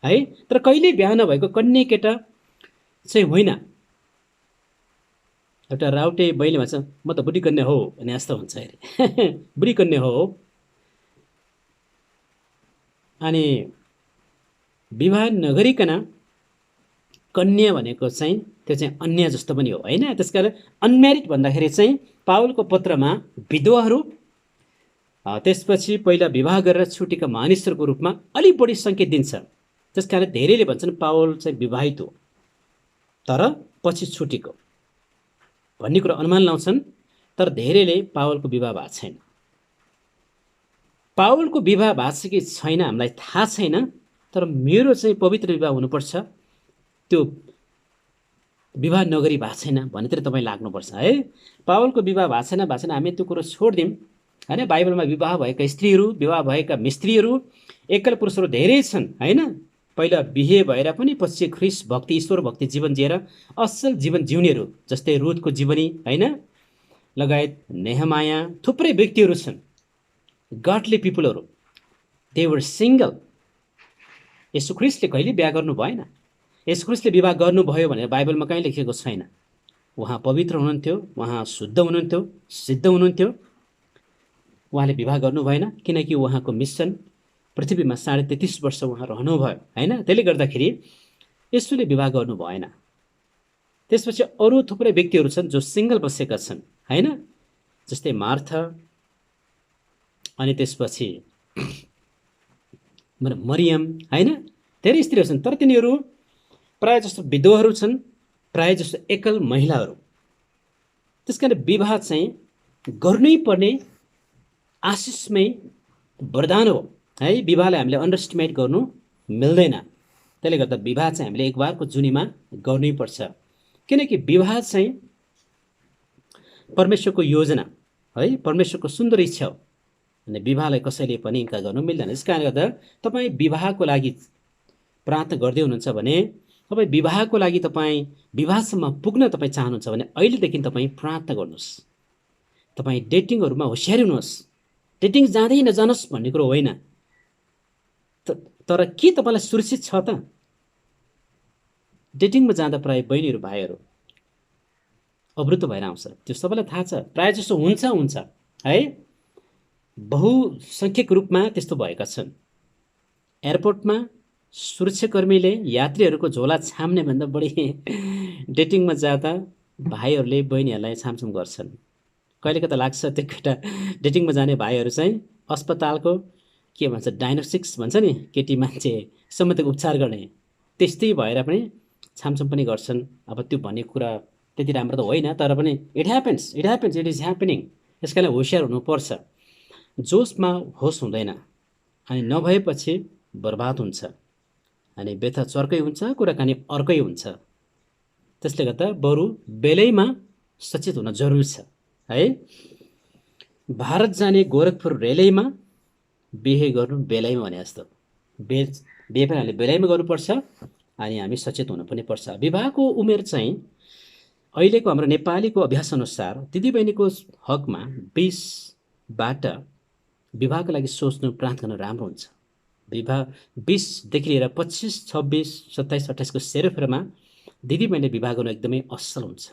है। तर कहिल्यै बिहा नभएको कन्या केटा चाहिँ होइन। एउटा राउटे बहिनी भन्छ म त बुढी कन्या हो भने जस्तो हुन्छ अरे बुढी कन्या हो। अनि विवाह नगरिकन कन्या भनेको चाहिँ त्यो चाहिँ अन्य जस्तो पनि हो होइन। त्यसकारण अनम्यारिड भन्दाखेरि चाहिँ पावलको पत्रमा विधवाहरू, त्यसपछि पहिला विवाह गरेर छुटेका मानिसहरूको रूपमा अलिक बढी सङ्केत दिन्छ। त्यसकारण धेरैले भन्छन् पावल चाहिँ विवाहित हो तर पछि छुटेको भन्ने कुरा अनुमान लाउँछन्, तर धेरैले पावलको विवाह भएको छैन। पावलको विवाह भएको छ कि छैन हामीलाई थाहा छैन, तर मेरो चाहिँ पवित्र विवाह हुनुपर्छ, त्यो विवाह नगरी भएको छैन भन्नेतिर तपाईँ लाग्नुपर्छ है। पावलको विवाह भएको छैन हामी त्यो कुरो छोडिदिउँ होइन। बाइबलमा विवाह भएका स्त्रीहरू, विवाह भएका मिस्त्रीहरू, एकल पुरुषहरू धेरै छन् होइन। पहिला बिहे भएर पनि पछि ख्रिस्ट भक्ति, ईश्वर भक्ति जीवन जिएर असल जीवन जिउनेहरू, जस्तै रुथको जीवनी होइन, लगायत नेहमाया, थुप्रै व्यक्तिहरू छन्, गडली पिपुलहरू, दे वर सिङ्गल। यसु ख्रिस्टले कहिले बिहा गर्नु भएन। यसु ख्रिस्टले विवाह गर्नुभयो भनेर बाइबलमा कहीँ लेखेको छैन। उहाँ पवित्र हुनुहुन्थ्यो, उहाँ शुद्ध हुनुहुन्थ्यो, सिद्ध हुनुहुन्थ्यो, उहाँले विवाह गर्नु भएन, किनकि उहाँको मिसन पृथ्वीमा 33.5 वर्ष उहाँ रहनुभयो होइन। त्यसले गर्दाखेरि यसुले विवाह गर्नु भएन। त्यसपछि अरू थुप्रै व्यक्तिहरू छन् जो सिङ्गल बसेका छन् होइन, जस्तै मार्था, अनि त्यसपछि मरियम होइन, धेरै स्त्रीहरू छन्, तर तिनीहरू प्राय जस्तो विधवाहरू छन्, प्राय जस्तो एकल महिलाहरू। त्यसकारण विवाह चाहिँ गर्नै पर्ने आशिषमय वरदान हो है। विवाहलाई हामीले अन्डरस्टिमेट गर्नु मिल्दैन। त्यसले गर्दा विवाह चाहिँ हामीले एक बारको जुनीमा गर्नै पर्छ, किनकि विवाह चाहिँ परमेश्वरको योजना है, परमेश्वरको सुन्दर इच्छा हो। अनि विवाहलाई कसैले पनि इन्कार गर्नु मिल्दैन। यस कारणले गर्दा तपाईँ विवाहको लागि प्रार्थना गर्दै हुनुहुन्छ भने, तपाईँ विवाहको लागि तपाईँ विवाहसम्म पुग्न तपाईँ चाहनुहुन्छ भने अहिलेदेखि तपाईँ प्रार्थना गर्नुहोस्। तपाईँ डेटिङहरूमा होसियारी हुनुहोस्। डेटिङ जाँदै नजानुहोस् भन्ने कुरो होइन, तर के तपाईँलाई सुरक्षित छ त? डेटिङमा जाँदा प्रायः बहिनीहरू भाइहरू अवरुद्ध भएर आउँछ, त्यो सबैलाई थाहा छ। प्रायः जसो हुन्छ है, बहुसङ्ख्यक रूपमा त्यस्तो भएका छन्। एयरपोर्टमा सुरक्षाकर्मीले यात्रीहरूको झोला छाम्ने भन्दा बढी डेटिङमा जाँदा भाइहरूले बहिनीहरूलाई छामछुम गर्छन्। कहिलेका त लाग्छ त्यो केटा डेटिङमा जाने भाइहरू चाहिँ अस्पतालको के भन्छ डायग्नोस्टिक्स भन्छ नि, केटी मान्छे सम्बन्धको उपचार गर्ने, त्यस्तै भएर पनि छामछुम पनि गर्छन्। अब त्यो भन्ने कुरा त्यति राम्रो त होइन, तर पनि it happens, it is happening. यस कारणले होसियार हुनुपर्छ। जोसमा होस हुँदैन अनि नभएपछि बर्बाद हुन्छ अनि व्यथा चर्कै हुन्छ, कुराकानी अर्कै हुन्छ। त्यसले गर्दा बरु बेलैमा सचेत हुन जरुरी छ है। भारत जाने गोरखपुर रेलैमा बिहे गर्नु बेलैमा भने जस्तो। बिहे पनि हामीले बेलैमा गर्नुपर्छ अनि हामी सचेत हुनु पनि पर्छ। विवाहको उमेर चाहिँ अहिलेको हाम्रो नेपालीको अभ्यास अनुसार दिदीबहिनीको हकमा 20बाट विवाहको लागि सोच्नु प्रार्थना गर्नु राम्रो हुन्छ। विवाह 20देखि लिएर 25, 26, 27, 28को सेरोफेरोमा दिदीबहिनीले विवाह गर्नु एकदमै असल हुन्छ।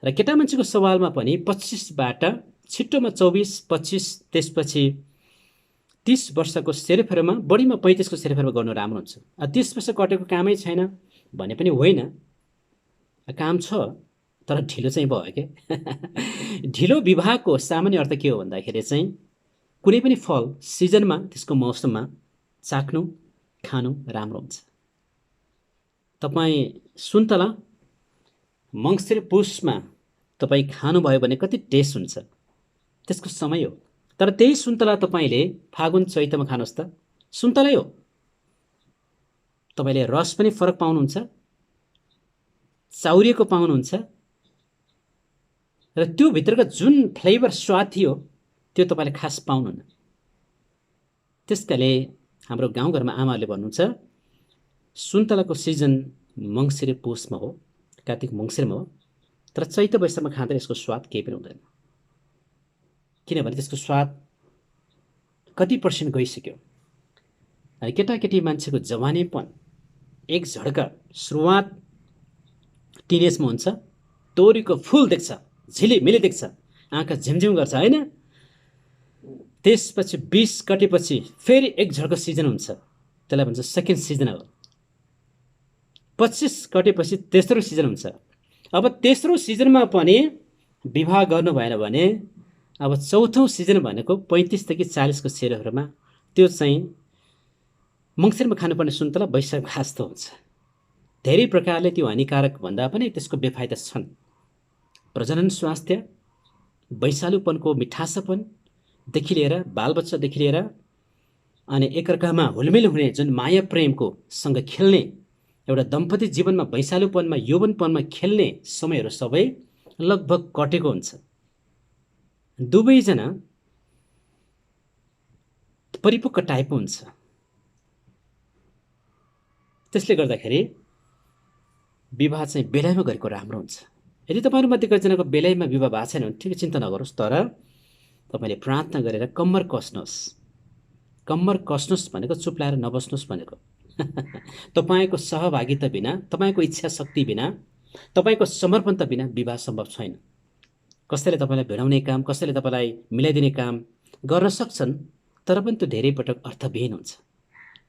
र केटा मान्छेको सवालमा पनि 25बाट छिट्टोमा 24, 25, त्यसपछि 30 वर्षको सेरोफेरोमा, बढीमा 35को सेरोफेरोमा गर्नु राम्रो हुन्छ। 30 वर्ष कटेको कामै छैन भने पनि होइन, काम छ तर ढिलो चाहिँ भयो के। ढिलो विवाहको सामान्य अर्थ के हो भन्दाखेरि चाहिँ कुनै पनि फल सिजनमा, त्यसको मौसममा चाख्नु खानु राम्रो हुन्छ। तपाईँ सुन्तला मङ्सिर पुसमा तपाईँ खानुभयो भने कति टेस्ट हुन्छ, त्यसको समय हो। तर त्यही सुन्तला तपाईँले फागुन चैतमा खानुहोस् त, सुन्तलै हो। तपाईँले रस पनि फरक पाउनुहुन्छ, चाउरिएको पाउनुहुन्छ, र त्यो भित्रको जुन फ्लेभर स्वाद थियो त्यो तपाईँले खास पाउनुहुन्न। त्यसकाले हाम्रो गाउँघरमा आमाहरूले भन्नुहुन्छ सुन्तलाको सिजन मङ्सिर पुसमा हो, कार्तिक मङ्सिरमा हो, तर चैत वैशाखमा खाँदा यसको स्वाद केही पनि हुँदैन। किनभने त्यसको स्वाद कति % गइसक्यो। अनि केटाकेटी मान्छेको जवानीपन एक झड्का सुरुवात टिनेजमा हुन्छ, तोरीको फुल देख्छ, झिलिमिली देख्छ, आँखा झिमझिम गर्छ होइन। त्यसपछि 20 कटेपछि फेरि एक झड्को सिजन हुन्छ, त्यसलाई भन्छ सेकेन्ड सिजन हो। 25 कटेपछि तेस्रो सिजन हुन्छ। अब तेस्रो सिजनमा पनि विवाह गर्नु भएन भने अब चौथो सिजन भनेको 35देखि 40को सेरोहरूमा त्यो चाहिँ मङ्सिरमा खानुपर्ने सुन्तला वैशाख खास्तो हुन्छ। धेरै प्रकारले त्यो हानिकारक भन्दा पनि त्यसको बेफाइदा छन्। प्रजनन स्वास्थ्य, वैशालुपनको मिठासपनदेखि लिएर बालबच्चादेखि लिएर अनि एकअर्कामा हुलमिल हुने जुन माया प्रेमको सँग खेल्ने एउटा दम्पति जीवनमा वैशालुपनमा यौवनपनमा खेल्ने समयहरू सबै लगभग कटेको हुन्छ। दुवैजना परिपक्व टाइपको हुन्छ। त्यसले गर्दाखेरि विवाह चाहिँ बेलैमा गरेको राम्रो हुन्छ। यदि तपाईँहरूमध्ये कतिजनाको बेलैमा विवाह भएको छैन भने ठिकै चिन्ता नगर्नुहोस्, तर तपाईँले प्रार्थना गरेर कम्मर कस्नुहोस्। कम्मर कस्नुहोस् भनेको चुप्लाएर नबस्नुहोस् भनेको। तपाईँको सहभागिता बिना, तपाईँको इच्छा शक्ति बिना, तपाईँको समर्पणता बिना विवाह सम्भव छैन। कसैले तपाईँलाई भिडाउने काम, कसैले तपाईँलाई मिलाइदिने काम गर्न सक्छन्, तर पनि त्यो धेरै पटक अर्थविहीन हुन्छ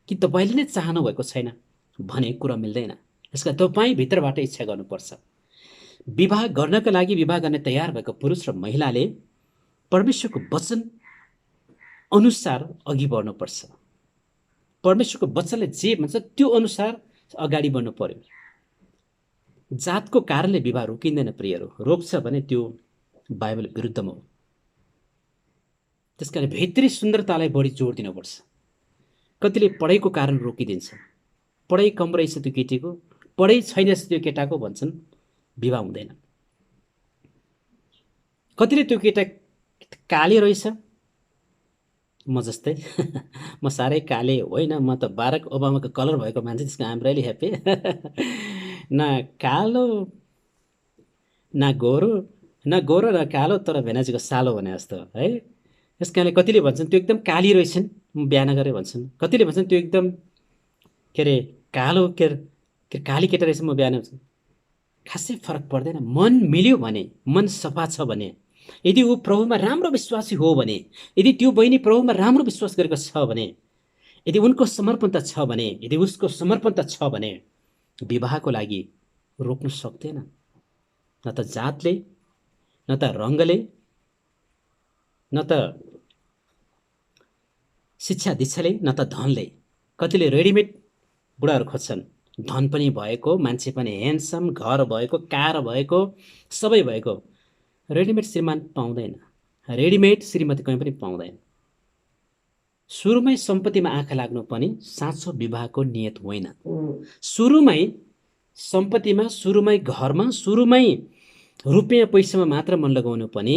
कि तपाईँले नै चाहनु भएको छैन भने कुरा मिल्दैन। यसका तपाईँ भित्रबाट इच्छा गर्नुपर्छ। विवाह गर्नका लागि विवाह गर्ने तयार भएको पुरुष र महिलाले परमेश्वरको वचन अनुसार अघि बढ्नुपर्छ। परमेश्वरको वचनले जे भन्छ त्यो अनुसार अगाडि बढ्नु पर्यो। जातको कारणले विवाह रोकिँदैन प्रियहरू, रोक्छ भने त्यो बाइबल विरुद्धमा हो। त्यसकारण भित्री सुन्दरतालाई बढी जोड दिनुपर्छ। कतिले पढाइको कारण रोकिदिन्छ, पढाइ कम रहेछ त्यो केटीको, पढाइ छैन त्यो केटाको भन्छन्, विवाह हुँदैन। कतिले त्यो केटा काले रहेछ म जस्तै म साह्रै काले होइन, म त बाराक ओबामाको कलर भएको मान्छे, त्यसको आइएम रियली ह्याप्पी। न कालो न गोरो न कालो, तर भेनाजीको सालो भने जस्तो है। त्यस कारणले कतिले भन्छन् त्यो एकदम काली रहेछन्, म बिहान गरेँ भन्छन्। कतिले भन्छन् त्यो एकदम के अरे कालो के काली केटा रहेछ, म बिहान भन्छन्। खासै फरक पर्दैन। मन मिल्यो भने, मन सफा छ भने, यदि ऊ प्रभुमा राम्रो विश्वासी हो भने, यदि त्यो बहिनी प्रभुमा राम्रो विश्वास गरेको छ भने, यदि उनको समर्पणता छ भने, यदि उसको समर्पणता छ भने, विवाहको लागि रोक्नु सक्दैन। न त जातले, न त रङ्गले, न त शिक्षा दीक्षाले, न त धनले। कतिले रेडिमेड बुढाहरू खोज्छन्, धन पनि भएको, मान्छे पनि ह्यान्डसम, घर भएको, कार भएको, सबै भएको। रेडिमेड श्रीमान पाउँदैन, रेडिमेड श्रीमती कहीँ पनि पाउँदैन। सुरुमै सम्पत्तिमा आँखा लाग्नु पनि साँचो विवाहको नियत होइन। सुरुमै सम्पत्तिमा, सुरुमै घरमा, सुरुमै रुपियाँ पैसामा मात्र मन लगाउनु पनि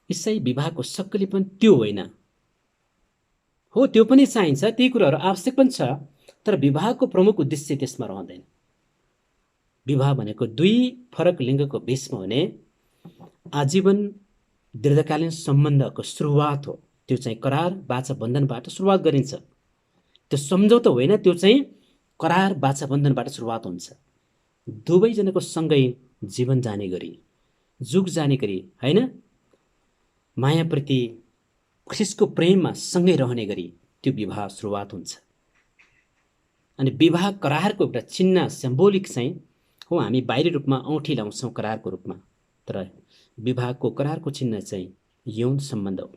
यसै विवाहको सक्कली पनि त्यो होइन। हो, त्यो पनि चाहिन्छ, ती कुराहरू आवश्यक पनि छ, तर विवाहको प्रमुख उद्देश्य त्यसमा रहँदैन। विवाह भनेको दुई फरक लिङ्गको बीचमा हुने आजीवन दीर्घकालीन सम्बन्धको सुरुवात हो। त्यो चाहिँ करार वाचा बन्धनबाट सुरुवात गरिन्छ। त्यो सम्झौता होइन, त्यो चाहिँ करार वाचा बन्धनबाट सुरुवात हुन्छ। दुवैजनाको सँगै जीवन जाने गरी, जुग जाने गरी, होइन, मायाप्रति ख्रिस्टको प्रेममा सँगै रहने गरी त्यो विवाह सुरुवात हुन्छ। अनि विवाह करारको एउटा चिन्ह, सिम्बोलिक चाहिँ हो, हामी बाहिरी रूपमा औँठी लाउँछौँ करारको रूपमा, तर विवाहको करारको चिन्ह चाहिँ यौन सम्बन्ध हो।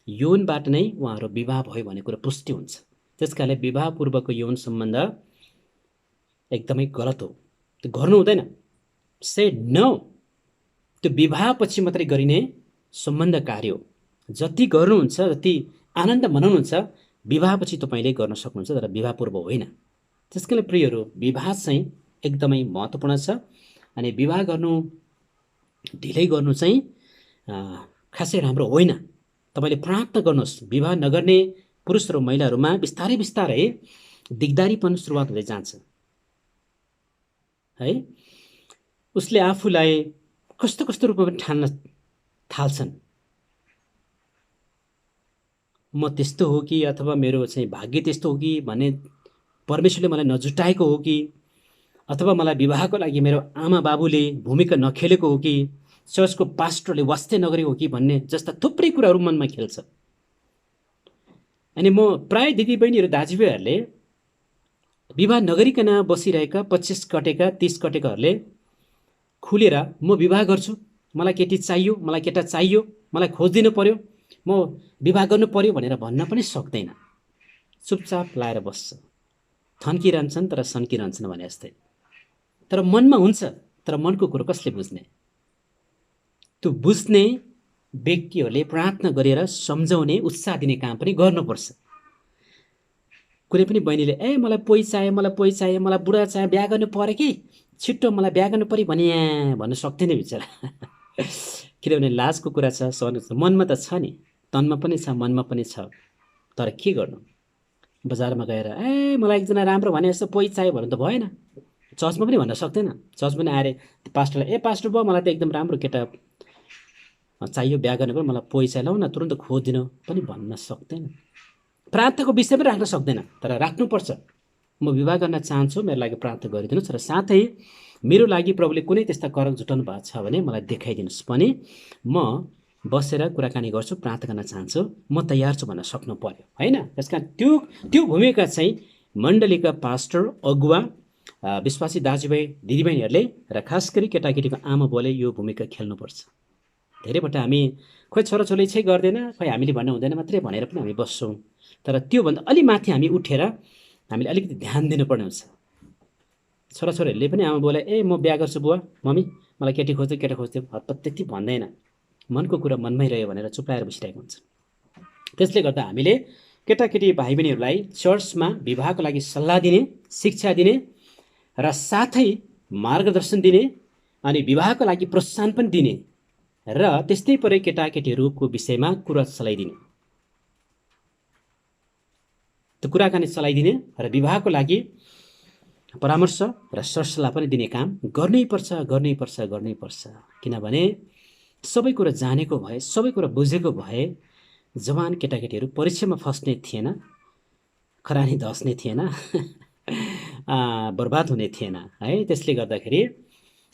यौनबाट नै उहाँहरू विवाह भयो भन्ने कुरा पुष्टि हुन्छ। त्यस कारणले विवाह पूर्वको यौन सम्बन्ध एकदमै गलत हो, त्यो गर्नु हुँदैन। से नो, त्यो विवाहपछि मात्रै गरिने सम्बन्ध कार्य हो। जति गर्नुहुन्छ, जति आनन्द मनाउनुहुन्छ, विवाहपछि तपाईँले गर्न सक्नुहुन्छ, तर विवाह पूर्व होइन। त्यस कारणले प्रियहरू, विवाह चाहिँ एकदमै महत्त्वपूर्ण छ। अनि विवाह गर्नु ढिलै गर्नु चाहिँ खासै राम्रो होइन। तपाईँले प्रार्थना गर्नुहोस्, विवाह नगर्ने पुरुष र महिलाहरूमा बिस्तारै बिस्तारै दिगदारीपन सुरुवात हुँदै जान्छ है। उसले आफूलाई कस्तो कस्तो रूपमा पनि ठान्न थाल्छन्। म त्यस्तो हो कि, अथवा मेरो चाहिँ भाग्य त्यस्तो हो कि भन्ने, परमेश्वरले मलाई नजुटाएको हो कि, अथवा मलाई विवाहको लागि मेरो आमा बाबुले भूमिका नखेलेको हो कि, चर्चको पास्टरले वास्ते नगरेको हो कि भन्ने जस्ता थुप्रै कुराहरू मनमा खेल्छ। अनि म प्राय दिदीबहिनीहरू, दाजुभाइहरूले विवाह नगरिकन बसिरहेका 25 कटेका 30 कटेकाहरूले खुलेर म विवाह गर्छु, मलाई केटी चाहियो, मलाई केटा चाहियो, मलाई खोजिदिनु पर्यो, म विवाह गर्नु पर्यो भनेर भन्न पनि सक्दैन। चुपचाप लाएर बस्छ। थन्किरहन्छन् तर सन्किरहन्छन् भने जस्तै। तर मनमा हुन्छ, तर मनको कुरो कसले बुझ्ने? त्यो बुझ्ने व्यक्तिहरूले प्रार्थना गरेर सम्झाउने, उत्साह दिने काम पनि गर्नुपर्छ। कुनै पनि बहिनीले मलाई पोइ चाहियो, मलाई पोइ चाहियो, मलाई बुढा चाहियो, बिहा गर्नु पऱ्यो कि, छिट्टो मलाई बिहा गर्नु पऱ्यो भने भन्न सक्दैन बिचरा। किनभने लाजको कुरा छ, मनमा त छ नि, तनमा पनि छ, मनमा पनि छ। तर के गर्नु, बजारमा गएर मलाई एकजना राम्रो भने जस्तो पोइ चाहियो भन्नु त भएन। चर्चमा पनि भन्न सक्दैन। चर्च पनि आएर पास्टरलाई पास्टर भयो, मलाई त एकदम राम्रो केटा चाहियो, बिहा गर्नु पर्यो, मलाई पोइ चाहियो, ल न तुरन्त खोजिदिनु पनि भन्न सक्दैन। प्रार्थनाको विषय पनि राख्न सक्दैन, तर राख्नुपर्छ। म विवाह गर्न चाहन्छु, मेरो लागि प्रार्थना गरिदिनुहोस्, र साथै मेरो लागि प्रभुले कुनै त्यस्ता करक जुटाउनु भएको छ भने मलाई देखाइदिनुहोस् पनि म बसेर कुराकानी गर्छु, प्रार्थना गर्न चाहन्छु, म तयार छु भन्न सक्नु पर्यो, होइन? त्यस कारण त्यो भूमिका चाहिँ मण्डलीका पास्टर, अगुवा, विश्वासी दाजुभाइ दिदीबहिनीहरूले र खास गरी केटाकेटीको आमा बुवाले यो भूमिका खेल्नुपर्छ। धेरैपल्ट हामी खोइ छोराछोरी चाहिँ गर्दैन, खोइ हामीले भन्नु हुँदैन मात्रै भनेर पनि हामी बस्छौँ। तर त्योभन्दा अलि माथि हामी उठेर हामीले अलिकति ध्यान दिनुपर्ने हुन्छ। छोराछोरीहरूले पनि आमा बुवालाई म बिहा गर्छु बुवा, मम्मी मलाई केटी खोज्दै, केटा खोज्दै, हतपत त्यति भन्दैन। मनको कुरा मनमै रह्यो भनेर चुप्लाएर बसिरहेको हुन्छ। त्यसले गर्दा हामीले केटाकेटी भाइ बहिनीहरूलाई चर्चमा विवाहको लागि सल्लाह दिने, शिक्षा दिने र साथै मार्गदर्शन दिने अनि विवाहको लागि प्रोत्साहन पनि दिने र त्यस्तै परे केटाकेटीहरूको विषयमा कुरा चलाइदिने, त्यो कुराकानी चलाइदिने र विवाहको लागि परामर्श र सरसल्लाह पनि दिने काम गर्नैपर्छ। किनभने सबै कुरा जानेको भए, सबै कुरा बुझेको भए जवान केटाकेटीहरू परीक्षामा फस्ने थिएन, खरानी धस्ने थिएन, बर्बाद हुने थिएन है। त्यसले गर्दाखेरि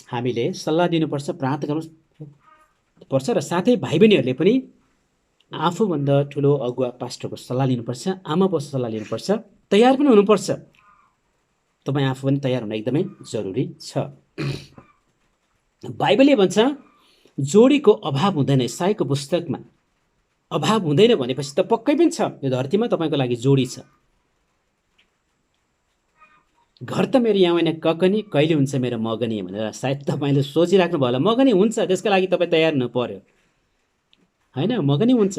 हामीले सल्लाह दिनुपर्छ, प्रार्थना गर्नुपर्छ र साथै भाइ बहिनीहरूले पनि आफूभन्दा ठुलो अगुवा पास्टरको सल्लाह लिनुपर्छ, आमा बाउको सल्लाह लिनुपर्छ, तयार पनि हुनुपर्छ। तपाईँ आफू पनि तयार हुन एकदमै जरुरी छ। बाइबलले भन्छ जोडीको अभाव हुँदैन। इसाईको पुस्तकमा अभाव हुँदैन भनेपछि त पक्कै पनि छ, यो धरतीमा तपाईँको लागि जोडी छ। घर त मेरो यहाँ होइन ककनी, कहिले हुन्छ मेरो मगनी भनेर सायद तपाईँले सोचिराख्नु भयो होला। मगनी हुन्छ, त्यसका लागि तपाईँ तयार हुनु पर्यो होइन। मगनी हुन्छ,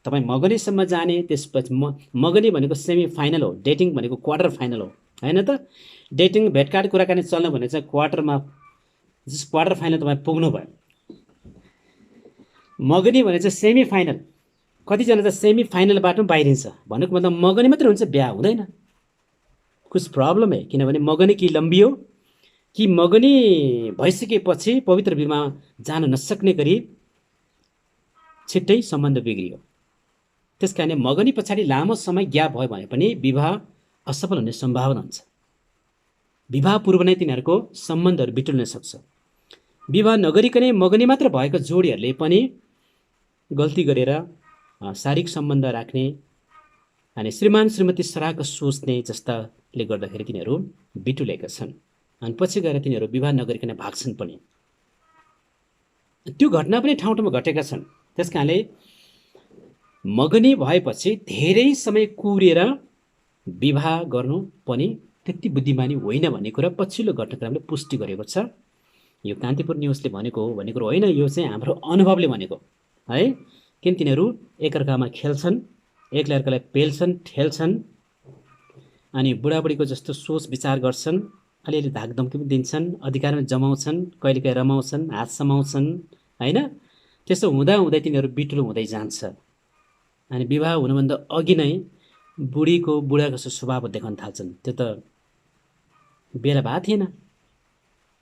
तपाईँ मगनीसम्म जाने, त्यसपछि मगनी भनेको सेमी फाइनल हो, डेटिङ भनेको क्वार्टर फाइनल हो होइन त। डेटिङ भेटघाट कुराकानी चल्नु भने चाहिँ क्वार्टरमा, क्वार्टर फाइनल तपाईँ पुग्नु भयो। मगनी भने चाहिँ सेमी फाइनल। कतिजना त सेमी फाइनलबाट पनि बाहिरिन्छ, भनेको मतलब मगनी मात्रै हुन्छ, बिहा हुँदैन। कुछ प्रब्लम है, किनभने मगनी कि लम्बियो कि मगनी भइसकेपछि पवित्र विवाह जान नसक्ने गरी छिट्टै सम्बन्ध बिग्रियो। त्यस कारण मगनी पछाडि लामो समय ग्याप भयो भने पनि विवाह असफल हुने सम्भावना हुन्छ। विवाह पूर्व नै तिनीहरूको सम्बन्धहरू बिटुल्न सक्छ। विवाह नगरिकनै मगनी मात्र भएको जोडीहरूले पनि गल्ती गरेर शारीरिक सम्बन्ध राख्ने अनि श्रीमान श्रीमती सराहको सोच्ने जस्ताले गर्दाखेरि तिनीहरू बिटुलेका छन्। अनि पछि गएर तिनीहरू विवाह नगरिकन भाग्छन् पनि। त्यो घटना पनि ठाउँ ठाउँमा घटेका छन्। त्यस कारणले मगनी भएपछि धेरै समय कुरेर विवाह गर्नु पनि त्यति बुद्धिमानी होइन भन्ने कुरा पछिल्लो घटनाक्रमले पुष्टि गरेको छ। यो कान्तिपुर न्युजले भनेको हो भन्ने कुरो होइन, यो चाहिँ हाम्रो अनुभवले भनेको है। किन तिनीहरू एकअर्कामा खेल्छन्, एकले अर्कालाई पेल्छन्, ठेल्छन्, अनि बुढाबुढीको जस्तो सोच विचार गर्छन्, अलिअलि धाकधम्की पनि दिन्छन्, अधिकारमा जमाउँछन्, कहिलेकाहीँ रमाउँछन्, हात समाउँछन् होइन। त्यसो हुँदा हुँदै तिनीहरू बिटुलो हुँदै जान्छ। अनि विवाह हुनुभन्दा अघि नै बुढाको स्वभाव देखाउन थाल्छन्। त्यो त बेला भएको थिएन।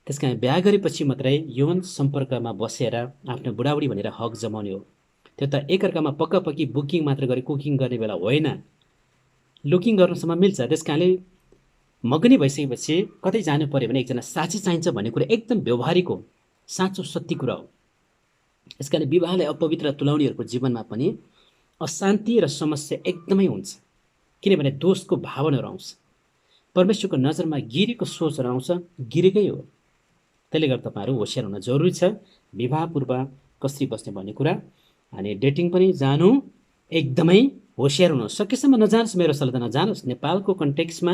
त्यस कारण बिहा गरेपछि मात्रै यौन सम्पर्कमा बसेर आफ्नो बुढाबुढी भनेर हक जमाउने हो। त्यो त एकअर्कामा पक्कापक्की बुकिङ मात्र गरी कुकिङ गर्ने बेला होइन, लुकिङ गर्नसम्म मिल्छ। त्यस कारणले मगनी भइसकेपछि कतै जानु पर्यो भने एकजना साथी चाहिन्छ भन्ने कुरा एकदम व्यवहारिक हो, साँचो सत्य कुरा हो। यस कारण विवाहलाई अपवित्र तुल्याउनेहरूको जीवनमा पनि अशान्ति र समस्या एकदमै हुन्छ, किनभने दोषको भावनाहरू आउँछ, परमेश्वरको नजरमा गिरेको सोचहरू आउँछ, गिरेकै हो। त्यसले गर्दा तपाईँहरू होसियार हुन जरुरी छ। विवाह पूर्व कसरी बस्ने भन्ने कुरा अनि डेटिङ पनि जानु एकदमै होसियार हुनु। सकेसम्म नजानुहोस्, मेरो सल्लाह त नजानुहोस्। नेपालको कन्टेक्स्टमा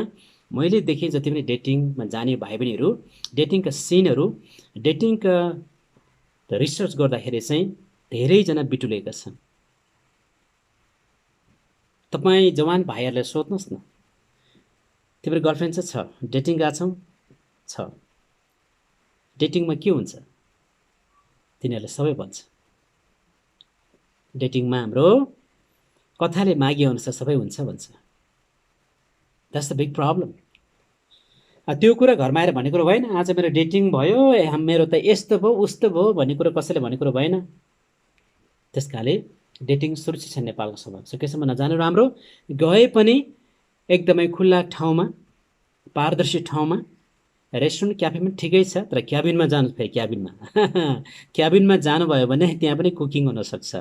मैले देखेँ जति पनि डेटिङमा जाने भाइ बहिनीहरू, डेटिङका सिनहरू, डेटिङका रिसर्च गर्दाखेरि चाहिँ धेरैजना बिटुलेका छन्। तपाईँ जवान भाइहरूलाई सोध्नुहोस् न, तिम्रो गर्लफ्रेन्ड चाहिँ छ, डेटिङ गएको छौ, छ, डेटिङमा के हुन्छ? तिनीहरूले सबै भन्छ डेटिङमा हाम्रो कथाले मागे अनुसार सबै हुन्छ भन्छ। That's the big problem. त्यो कुरा घरमा आएर भन्ने कुरो भएन, आज मेरो डेटिङ भयो, मेरो त यस्तो भयो उस्तो भयो भन्ने कुरो कसैले भन्ने कुरो भएन। त्यस कारणले डेटिङ सुरक्षित छ नेपालको समाज। सकेसम्म नजानु राम्रो, गए पनि एकदमै खुल्ला ठाउँमा, पारदर्शी ठाउँमा, रेस्टुरेन्ट क्याफेमा ठिकै छ, तर क्याबिनमा जानु, फेरि क्याबिनमा क्याबिनमा जानुभयो भने त्यहाँ पनि कुकिङ हुनसक्छ।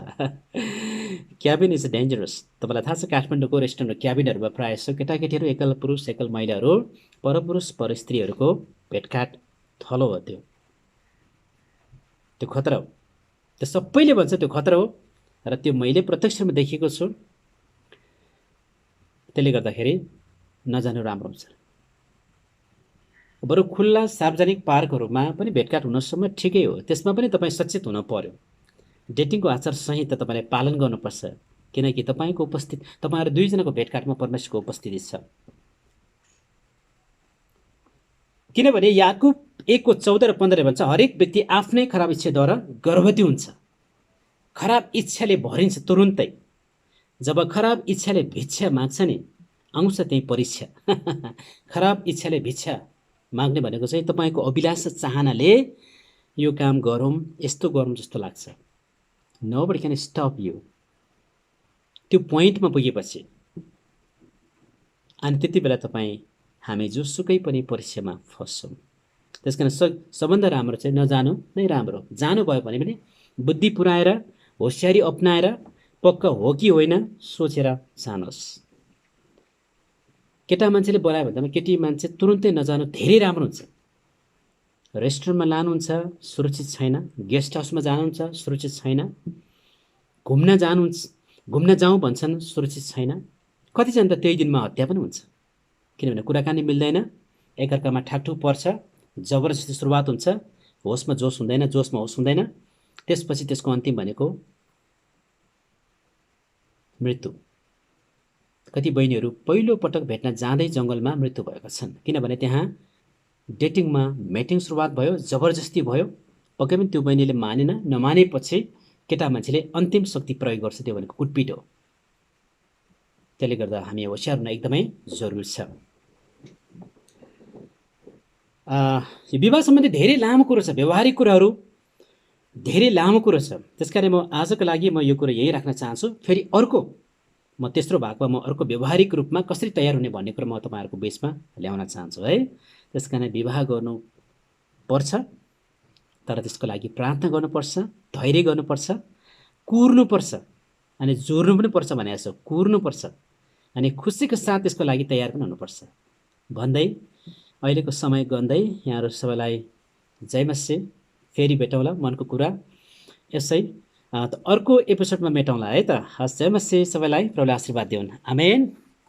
Cabin is dangerous. तपाईँलाई थाहा छ काठमाडौँको रेस्टुरेन्ट क्याबिनहरूमा प्रायः जस्तो केटाकेटीहरू, एकल पुरुष एकल महिलाहरू, परपुरुष पर स्त्रीहरूको भेटघाट थलो हो। त्यो खतरा हो। त्यो सबैले भन्छ त्यो खतरा हो, र त्यो मैले प्रत्यक्षमा देखेको छु। त्यसले गर्दाखेरि नजानु राम्रो हुन्छ। बरु खुल्ला सार्वजनिक पार्कहरूमा पनि भेटघाट हुनसम्म ठिकै हो, त्यसमा पनि तपाईँ सचेत हुन पर्यो। डेटिङको आचार संहिता तपाईँले पालन गर्नुपर्छ, किनकि तपाईँको उपस्थित, तपाईँहरू दुईजनाको भेटघाटमा परमेश्वरको उपस्थिति छ। किनभने याकुब 1:14 र 15 भन्छ हरेक व्यक्ति आफ्नै खराब इच्छाद्वारा गर्भवती हुन्छ। खराब इच्छाले भरिन्छ तुरुन्तै। जब खराब इच्छाले भिक्षा माग्छ नि आउँछ त्यही परीक्षा। खराब इच्छाले भिक्षा माग्ने भनेको चाहिँ तपाईँको अभिलाषा चाहनाले यो काम गरौँ यस्तो गरौँ जस्तो लाग्छ। Nobody can stop you. त्यो पोइन्टमा पुगेपछि अनि त्यति बेला तपाईँ हामी जोसुकै पनि परीक्षामा फस्छौँ। त्यसकारण सबभन्दा राम्रो चाहिँ नजानु नै राम्रो। जानुभयो भने पनि बुद्धि पुऱ्याएर होसियारी अपनाएर पक्का हो कि होइन सोचेर जानुहोस्। केटा मान्छेले बोलायो भन्दामा केटी मान्छे तुरुन्तै नजानु धेरै राम्रो हुन्छ। रेस्टुरेन्टमा लानुहुन्छ सुरक्षित छैन, गेस्ट हाउसमा जानुहुन्छ सुरक्षित छैन, घुम्न जाउँ भन्छन् सुरक्षित छैन। कतिजना त त्यही दिनमा हत्या पनि हुन्छ, किनभने कुराकानी मिल्दैन, एकअर्कामा ठाकठुक पर्छ, जबरजस्ती सुरुवात हुन्छ, होसमा जोस हुँदैन, जोसमा होस हुँदैन, त्यसपछि त्यसको अन्तिम भनेको मृत्यु। कति बहिनीहरू पहिलो पटक भेट्न जाँदै जङ्गलमा मृत्यु भएका छन्, किनभने त्यहाँ डेटिङमा मेटिङ सुरुवात भयो, जबरजस्ती भयो, पक्कै पनि त्यो बहिनीले मानेन, नमानेपछि केटा मान्छेले अन्तिम शक्ति प्रयोग गर्छ, त्यो भनेको कुटपिट हो। त्यसले गर्दा हामी होसियार हुन एकदमै जरुरी छ। यो विवाह सम्बन्धी धेरै लामो कुरो छ, व्यवहारिक कुराहरू धेरै लामो कुरो छ। त्यसकारण म आजको लागि म यो कुरो यही राख्न चाहन्छु। फेरि अर्को म तेस्रो भागमा म अर्को व्यवहारिक रूपमा कसरी तयार हुने भन्ने कुरो म तपाईँहरूको बिचमा ल्याउन चाहन्छु है। त्यसकारण विवाह गर्नुपर्छ, तर त्यसको लागि प्रार्थना गर्नुपर्छ, धैर्य गर्नुपर्छ, कुर्नुपर्छ, अनि जोर्नु पनि पर्छ भनेको छ, कुर्नुपर्छ, अनि खुसीको साथ त्यसको लागि तयार पनि हुनुपर्छ भन्दै अहिलेको समय गन्दै यहाँहरू सबैलाई जय मसिह। फेरि भेटौँला मनको कुरा यसै अर्को एपिसोडमा मेटौँला है त। हस्, जय मसिह सबैलाई, प्रभुले आशीर्वाद दिउन्। आमेन।